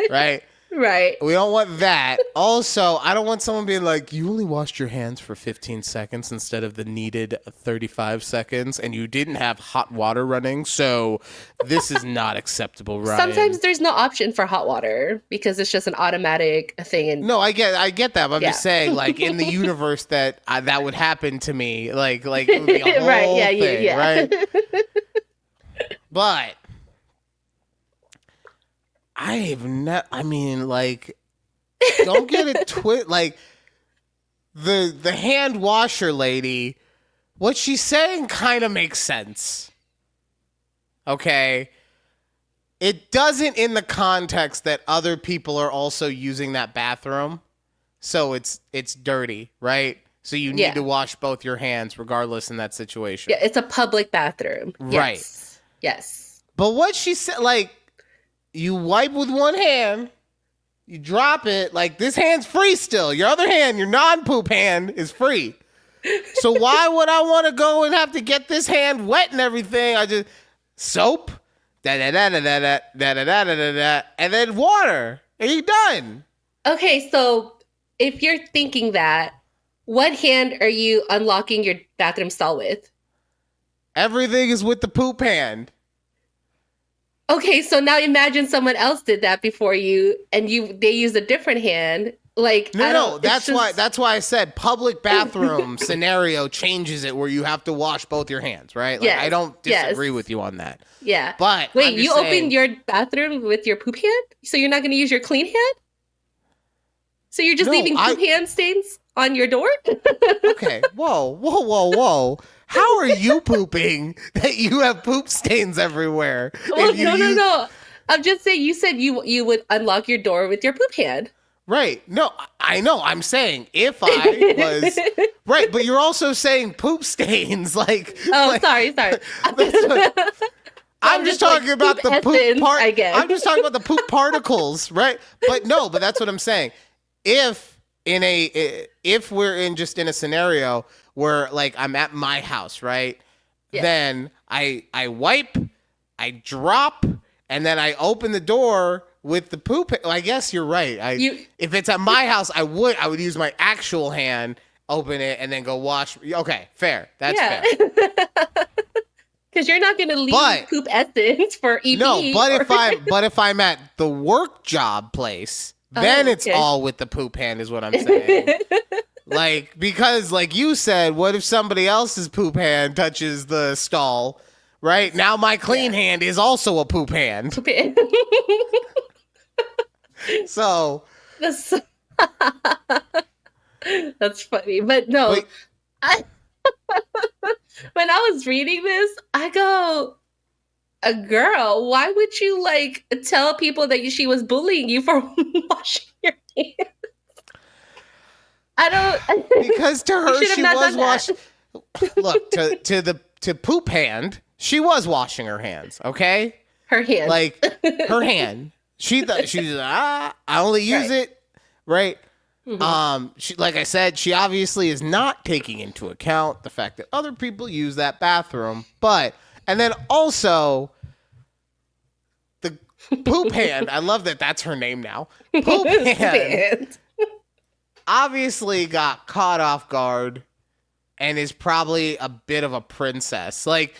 right? Right. We don't want that. Also, I don't want someone being like, you only washed your hands for 15 seconds instead of the needed 35 seconds, and you didn't have hot water running, so this is not acceptable, Ryan. Sometimes there's no option for hot water because it's just an automatic thing. And no, I get that, but I'm just saying, like, in the universe that that would happen to me, like it would be a whole thing, right? But don't get it like the hand washer lady, what she's saying kind of makes sense. Okay. It doesn't in the context that other people are also using that bathroom. So it's dirty, right? So you need to wash both your hands regardless in that situation. Yeah, it's a public bathroom. Right. Yes. But what she said, like, you wipe with one hand, you drop it, like, this hand's free still. Your other hand, your non-poop hand, is free. So why would I want to go and have to get this hand wet and everything? I just, soap, da-da-da-da-da-da-da-da-da-da-da, and then water, and you're done. Okay, so if you're thinking that, what hand are you unlocking your bathroom stall with? Everything is with the poop hand. Okay, so now imagine someone else did that before you, and they use a different hand. Like no, that's why I said public bathroom scenario changes it where you have to wash both your hands, right? Like, I don't disagree with you on that. Yeah, but wait, you opened your bathroom with your poop hand, so you're not going to use your clean hand? So you're just leaving poop hand stains on your door? Okay, whoa. How are you pooping that you have poop stains everywhere? Well, no. I'm just saying, you said you would unlock your door with your poop hand. Right. No, I know. I'm saying if I was right, but you're also saying poop stains. Like, sorry. I'm just talking about the poop part. I guess. I'm just talking about the poop particles, right? But that's what I'm saying. If we're in a scenario where like I'm at my house, right? Yeah. Then I wipe, I drop, and then I open the door with the poop. Well, I guess you're right. If it's at my house, I would use my actual hand, open it, and then go wash. Okay, fair. That's fair. Because you're not going to leave poop essence for EP. No, but if I'm at the work job place, then it's all with the poop hand, is what I'm saying. Like, because like you said, what if somebody else's poop hand touches the stall? Right now, my clean hand is also a poop hand. So that's funny, but no. When I was reading this, I go, a girl, why would you like tell people that she was bullying you for washing your hands? I don't. Because to her, she was washing. Look, to poop hand, she was washing her hands. Okay, her hand, like her hand. She's I only use it, right? Mm-hmm. She, like I said, she obviously is not taking into account the fact that other people use that bathroom. And then also the poop hand. I love that that's her name now. Poop hand obviously got caught off guard and is probably a bit of a princess. Like,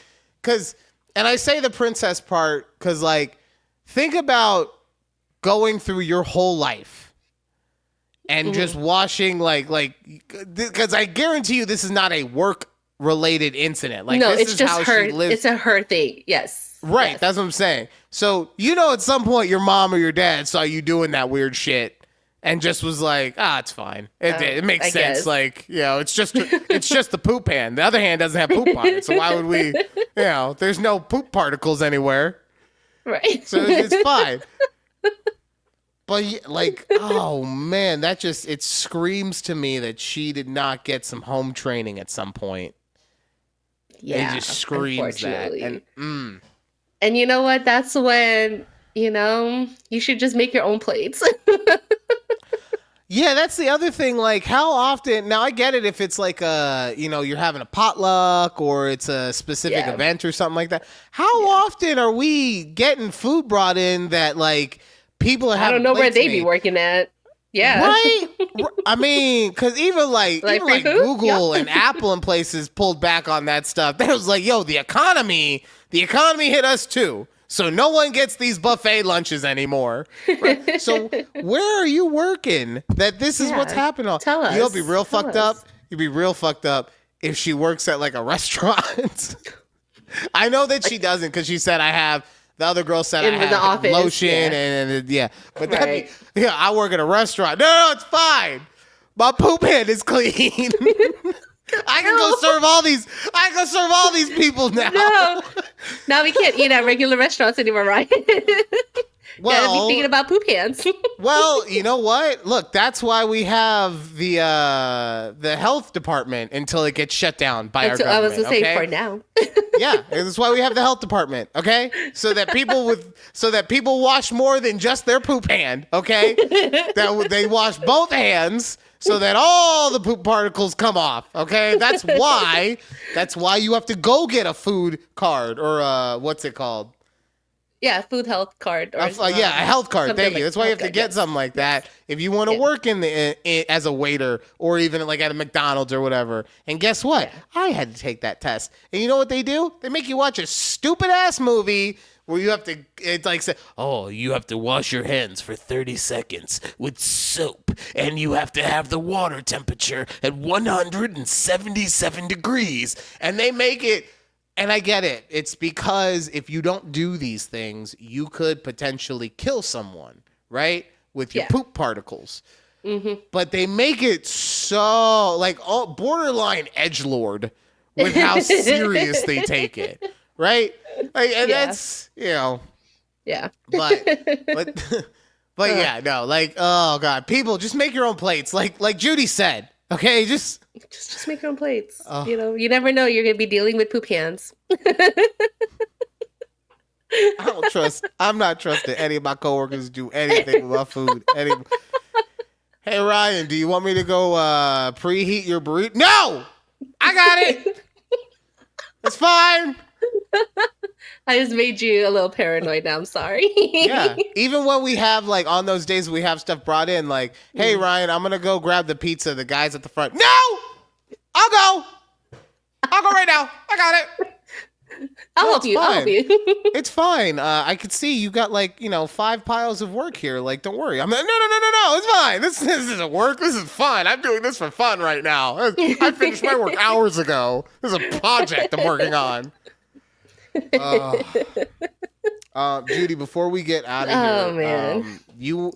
and I say the princess part because, like, think about going through your whole life and just washing because I guarantee you this is not a work related incident. Like, no, this it's is just how her. she lives. It's a her thing. Yes. Right. Yes. That's what I'm saying. So, at some point your mom or your dad saw you doing that weird shit and just was like, it's fine. It makes sense. Guess. Like, it's just the poop hand. The other hand doesn't have poop on it. So why would we, there's no poop particles anywhere. Right. So it's fine. But like, oh man, it screams to me that she did not get some home training at some point. Yeah. It just screams that. And you know what? That's when, you should just make your own plates. Yeah, that's the other thing. Like, how often? Now, I get it if it's like you're having a potluck or it's a specific event or something like that. How often are we getting food brought in that like people are having? I don't know where they be working at. Yeah, right. I mean, because even like Google and Apple and places pulled back on that stuff. That was like, yo, the economy hit us too. So no one gets these buffet lunches anymore. Right? So where are you working that this is what's happening? Tell us. You'll be real fucked up. You'll be real fucked up if she works at like a restaurant. I know that she doesn't because she said the other girl said I have office, lotion and But I work at a restaurant. No, it's fine. My poop hand is clean. I can go serve all these people now. No. Now we can't eat at regular restaurants anymore, right? Well, gotta be thinking about poop hands. Well, you know what? Look, that's why we have the health department until it gets shut down by our government. I was gonna say for now. Yeah, that's why we have the health department, okay? So that people wash more than just their poop hand, okay? That they wash both hands. So that all the poop particles come off, okay? That's why you have to go get a food card or what's it called? Yeah, food health card. Or, a health card. Thank you. That's why you have to get something like that if you want to work as a waiter or even like at a McDonald's or whatever. And guess what? Yeah. I had to take that test. And you know what they do? They make you watch a stupid ass movie where you have to, it's like, say, you have to wash your hands for 30 seconds with soap, and you have to have the water temperature at 177 degrees. And they make it, and I get it. It's because if you don't do these things, you could potentially kill someone, right? With your poop particles. Mm-hmm. But they make it so, like, borderline edgelord, with how serious they take it, right? Like, and Yeah. that's, you know, Yeah. but yeah, no, like, oh God, people just make your own plates, like Judy said, okay, just make your own plates. Oh. You know, you never know. You're gonna be dealing with poop hands. I'm not trusting any of my coworkers to do anything with my food. Hey Ryan, do you want me to go preheat your burrito? No, I got it. It's fine. I just made you a little paranoid now. I'm sorry. Yeah. Even when we have, like, on those days we have stuff brought in, like, hey, Ryan, I'm going to go grab the pizza. The guy's at the front. No! I'll go right now. I got it. I'll help you. It's fine. I could see you got, like, 5 piles of work here. Like, don't worry. I'm like, no. It's fine. This isn't work. This is fun. I'm doing this for fun right now. I finished my work hours ago. This is a project I'm working on. Judy, before we get out of here, man. you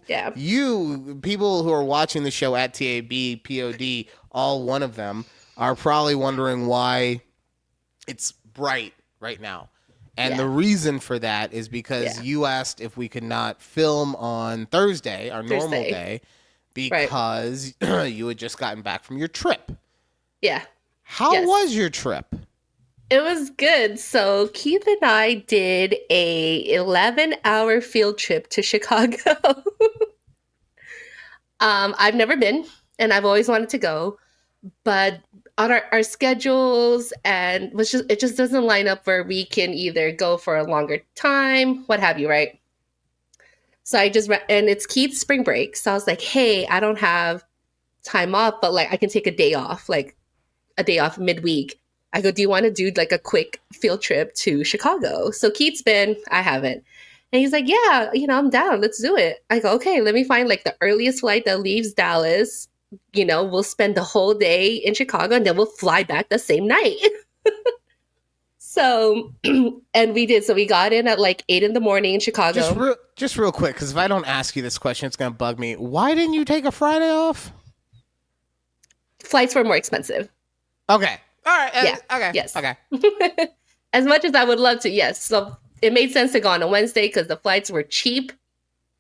people who are watching the show at TABPOD, all one of them, are probably wondering why it's bright right now. And the reason for that is because you asked if we could not film on Thursday, our normal day, because you had just gotten back from your trip. Yeah. How was your trip? It was good. So Keith and I did a 11-hour field trip to Chicago. I've never been, and I've always wanted to go, but on our schedules and it just doesn't line up where we can either go for a longer time, what have you, right? So and it's Keith's spring break. So I was like, hey, I don't have time off, but like I can take a day off, like a day off midweek. I go, do you want to do like a quick field trip to Chicago? So Keith's been, I haven't. And he's like, yeah, I'm down. Let's do it. I go, okay, let me find like the earliest flight that leaves Dallas. We'll spend the whole day in Chicago and then we'll fly back the same night. So, and we did. So we got in at like 8 a.m. in Chicago. Just real quick, because if I don't ask you this question, it's going to bug me. Why didn't you take a Friday off? Flights were more expensive. Okay. All right. Yeah. Okay. Yes. Okay. As much as I would love to, yes. So it made sense to go on a Wednesday because the flights were cheap.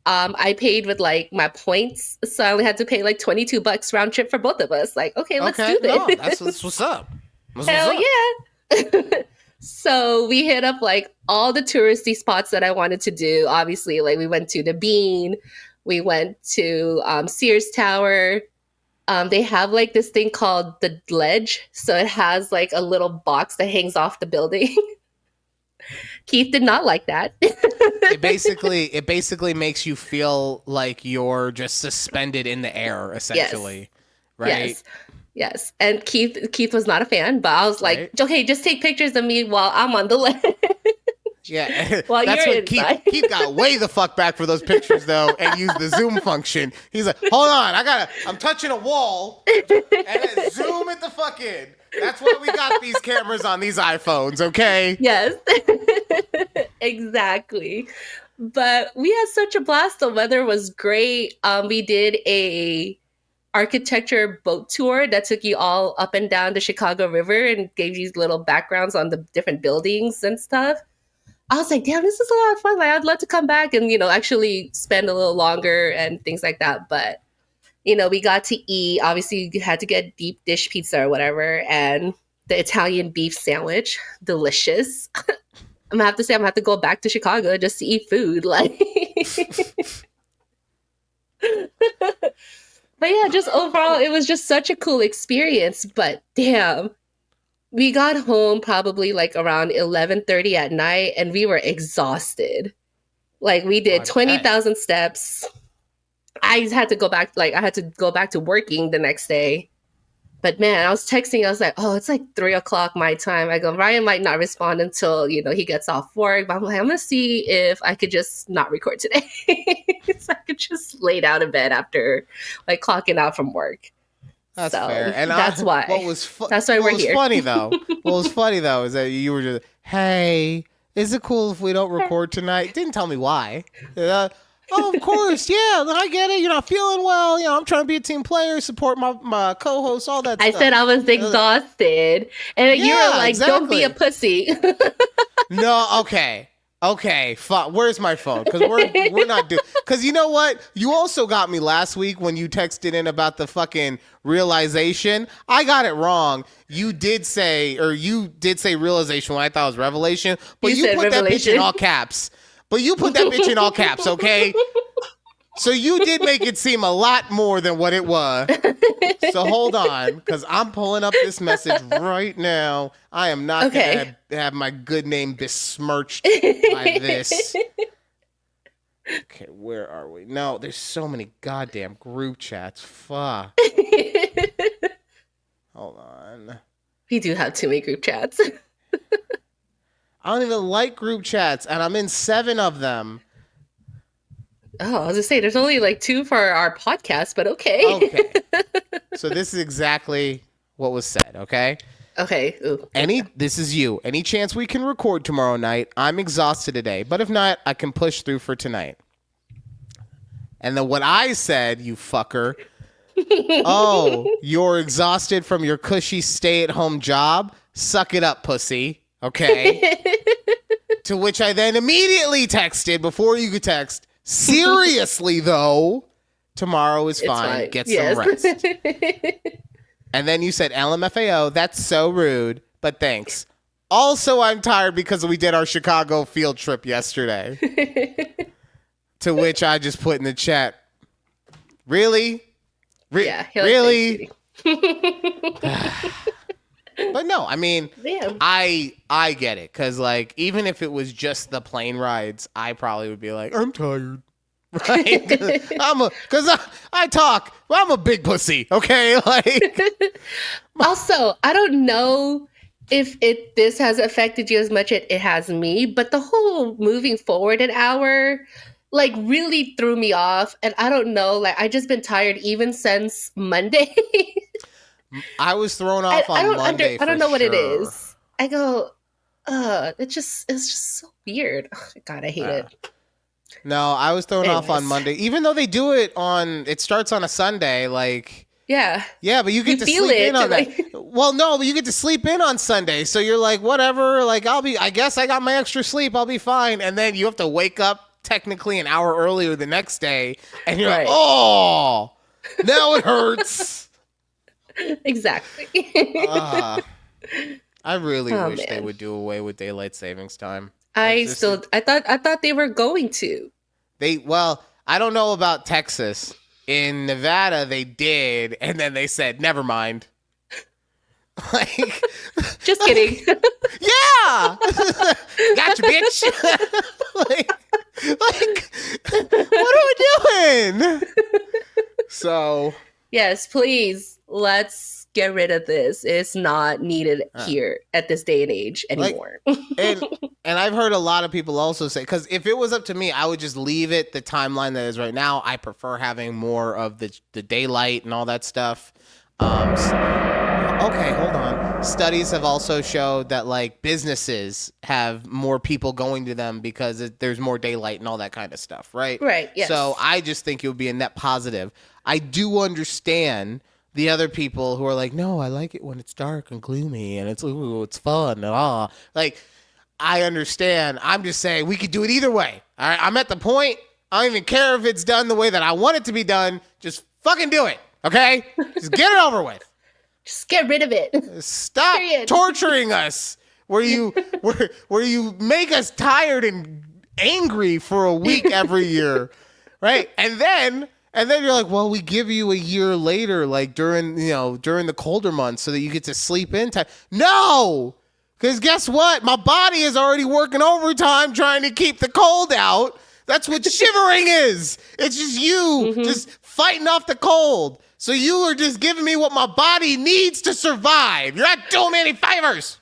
I paid with like my points, so I only had to pay like $22 round trip for both of us. Like, okay, let's do this. No, that's what's up. Hell yeah. So we hit up like all the touristy spots that I wanted to do. Obviously, like we went to the Bean, we went to Sears Tower. They have like this thing called the Ledge. So it has like a little box that hangs off the building. Keith did not like that. It basically makes you feel like you're just suspended in the air, essentially. Yes. Right? Yes. And Keith was not a fan, but I was like, okay, just take pictures of me while I'm on the ledge. Yeah, while that's you're what Keith got way the fuck back for those pictures though, and used the zoom function. He's like, hold on, I'm touching a wall, and then zoom it the fuck in. That's why we got these cameras on these iPhones, okay? Yes, exactly. But we had such a blast. The weather was great. We did a architecture boat tour that took you all up and down the Chicago River and gave you little backgrounds on the different buildings and stuff. I was like, damn, this is a lot of fun. Like, I'd love to come back and, actually spend a little longer and things like that. But, we got to eat. Obviously, you had to get deep dish pizza or whatever. And the Italian beef sandwich, delicious. I'm gonna have to go back to Chicago just to eat food. Like, but yeah, just overall, it was just such a cool experience. But damn. We got home probably like around 11:30 at night and we were exhausted. Like we did 20,000 steps. I had to go back to working the next day. But man, I was texting, I was like, oh, it's like 3:00 my time. I go, Ryan might not respond until, he gets off work. But I'm like, I'm going to see if I could just not record today. So I could just lay down in bed after like clocking out from work. That's fair. And that's why. That's why we're here. What was funny though is that you were just, hey, is it cool if we don't record tonight? Didn't tell me why. Oh, of course. Yeah, I get it. You're not feeling well. You know, I'm trying to be a team player, support my co-host, all that I stuff. said I was exhausted. And you were Yeah, like, don't be a exactly. pussy. No, okay. Okay, where's my phone? Because we're not doing. Because you know what? You also got me last week when you texted in about the fucking realization. I got it wrong. You did say realization when I thought it was revelation, but you said put that bitch revelation. in all caps. Okay? So you did make it seem a lot more than what it was. So hold on, because I'm pulling up this message right now. I am not going to have my good name besmirched by this. Okay, where are we? No, there's so many goddamn group chats. Fuck. Hold on. We do have too many group chats. I don't even like group chats, and I'm in 7 of them. Oh, I was gonna say there's only like 2 for our podcast, but okay. Okay. So this is exactly what was said, okay? Okay. Ooh. This is you. Any chance we can record tomorrow night? I'm exhausted today, but if not, I can push through for tonight. And then what I said, you fucker, oh, you're exhausted from your cushy stay-at-home job? Suck it up, pussy. Okay? To which I then immediately texted, before you could text, seriously, though, tomorrow is fine. Get some rest. And then you said, LMFAO, that's so rude, but thanks. Also, I'm tired because we did our Chicago field trip yesterday. To which I just put in the chat, really? Yeah, really? But no, I mean, yeah. I get it. Because, like, even if it was just the plane rides, I probably would be like, I'm tired. Right? Because I talk. Well, I'm a big pussy, okay? Like. Also, I don't know if this has affected you as much as it has me, but the whole moving forward an hour, like, really threw me off. And I don't know, like, I just been tired even since Monday. I was thrown off on Monday. I don't know what it is. I go, it's just so weird. Oh, God, I hate it. No, I was thrown off on Monday, even though they do it it starts on a Sunday, like. Yeah. Yeah, but you get to sleep in on that. Well, no, but you get to sleep in on Sunday. So you're like, whatever, like I guess I got my extra sleep, I'll be fine. And then you have to wake up technically an hour earlier the next day. And you're like, oh, now it hurts. Exactly. I really wish they would do away with daylight savings time. I thought they were going to. I don't know about Texas. In Nevada, they did, and then they said, "Never mind." Like, just kidding. Yeah, gotcha, bitch. like, what are we doing? So, yes, please, let's get rid of this. It's not needed here at this day and age anymore. and I've heard a lot of people also say, because if it was up to me, I would just leave it the timeline that is right now. I prefer having more of the daylight and all that stuff. Okay, hold on. Studies have also showed that, like, businesses have more people going to them because there's more daylight and all that kind of stuff, right? Right, yes. So I just think it would be a net positive. I do understand the other people who are like, no, I like it when it's dark and gloomy and it's fun and all. Like, I understand. I'm just saying we could do it either way. All right, I'm at the point. I don't even care if it's done the way that I want it to be done. Just fucking do it, okay? Just get it over with. Just get rid of it. Stop torturing us. Where you make us tired and angry for a week every year, right? And then you're like, well, we give you a year later, like during the colder months, so that you get to sleep in time. No, because guess what? My body is already working overtime trying to keep the cold out. That's what shivering is. It's just you just fighting off the cold. So you are just giving me what my body needs to survive. You're not doing me any favors.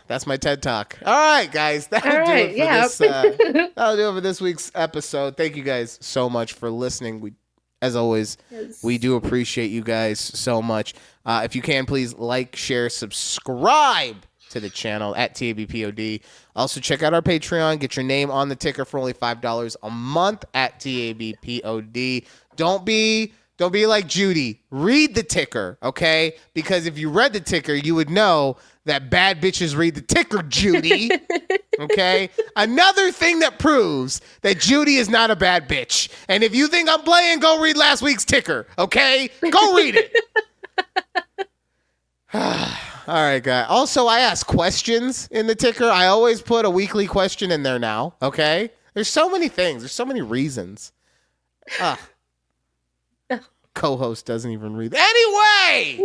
That's my TED Talk. All right, guys. That'll do it for this week's episode. Thank you guys so much for listening. As always, we do appreciate you guys so much. If you can, please like, share, subscribe to the channel at TABPOD. Also, check out our Patreon. Get your name on the ticker for only $5 a month at TABPOD. Don't be like Judy. Read the ticker, okay? Because if you read the ticker, you would know that bad bitches read the ticker, Judy. Okay? Another thing that proves that Judy is not a bad bitch. And if you think I'm playing, go read last week's ticker, okay? Go read it. All right, guys. Also, I ask questions in the ticker. I always put a weekly question in there now, okay? There's so many things. There's so many reasons. Co-host doesn't even read. Anyway!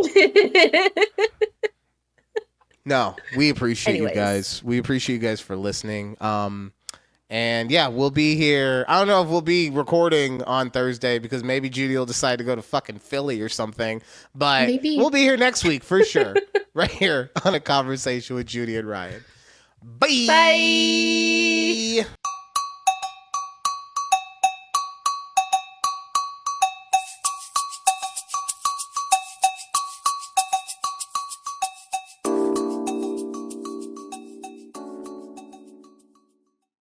No, we appreciate you guys. We appreciate you guys for listening. And yeah, we'll be here. I don't know if we'll be recording on Thursday because maybe Judy will decide to go to fucking Philly or something. But we'll be here next week for sure. Right here on A Conversation with Judy and Ryan. Bye. Bye.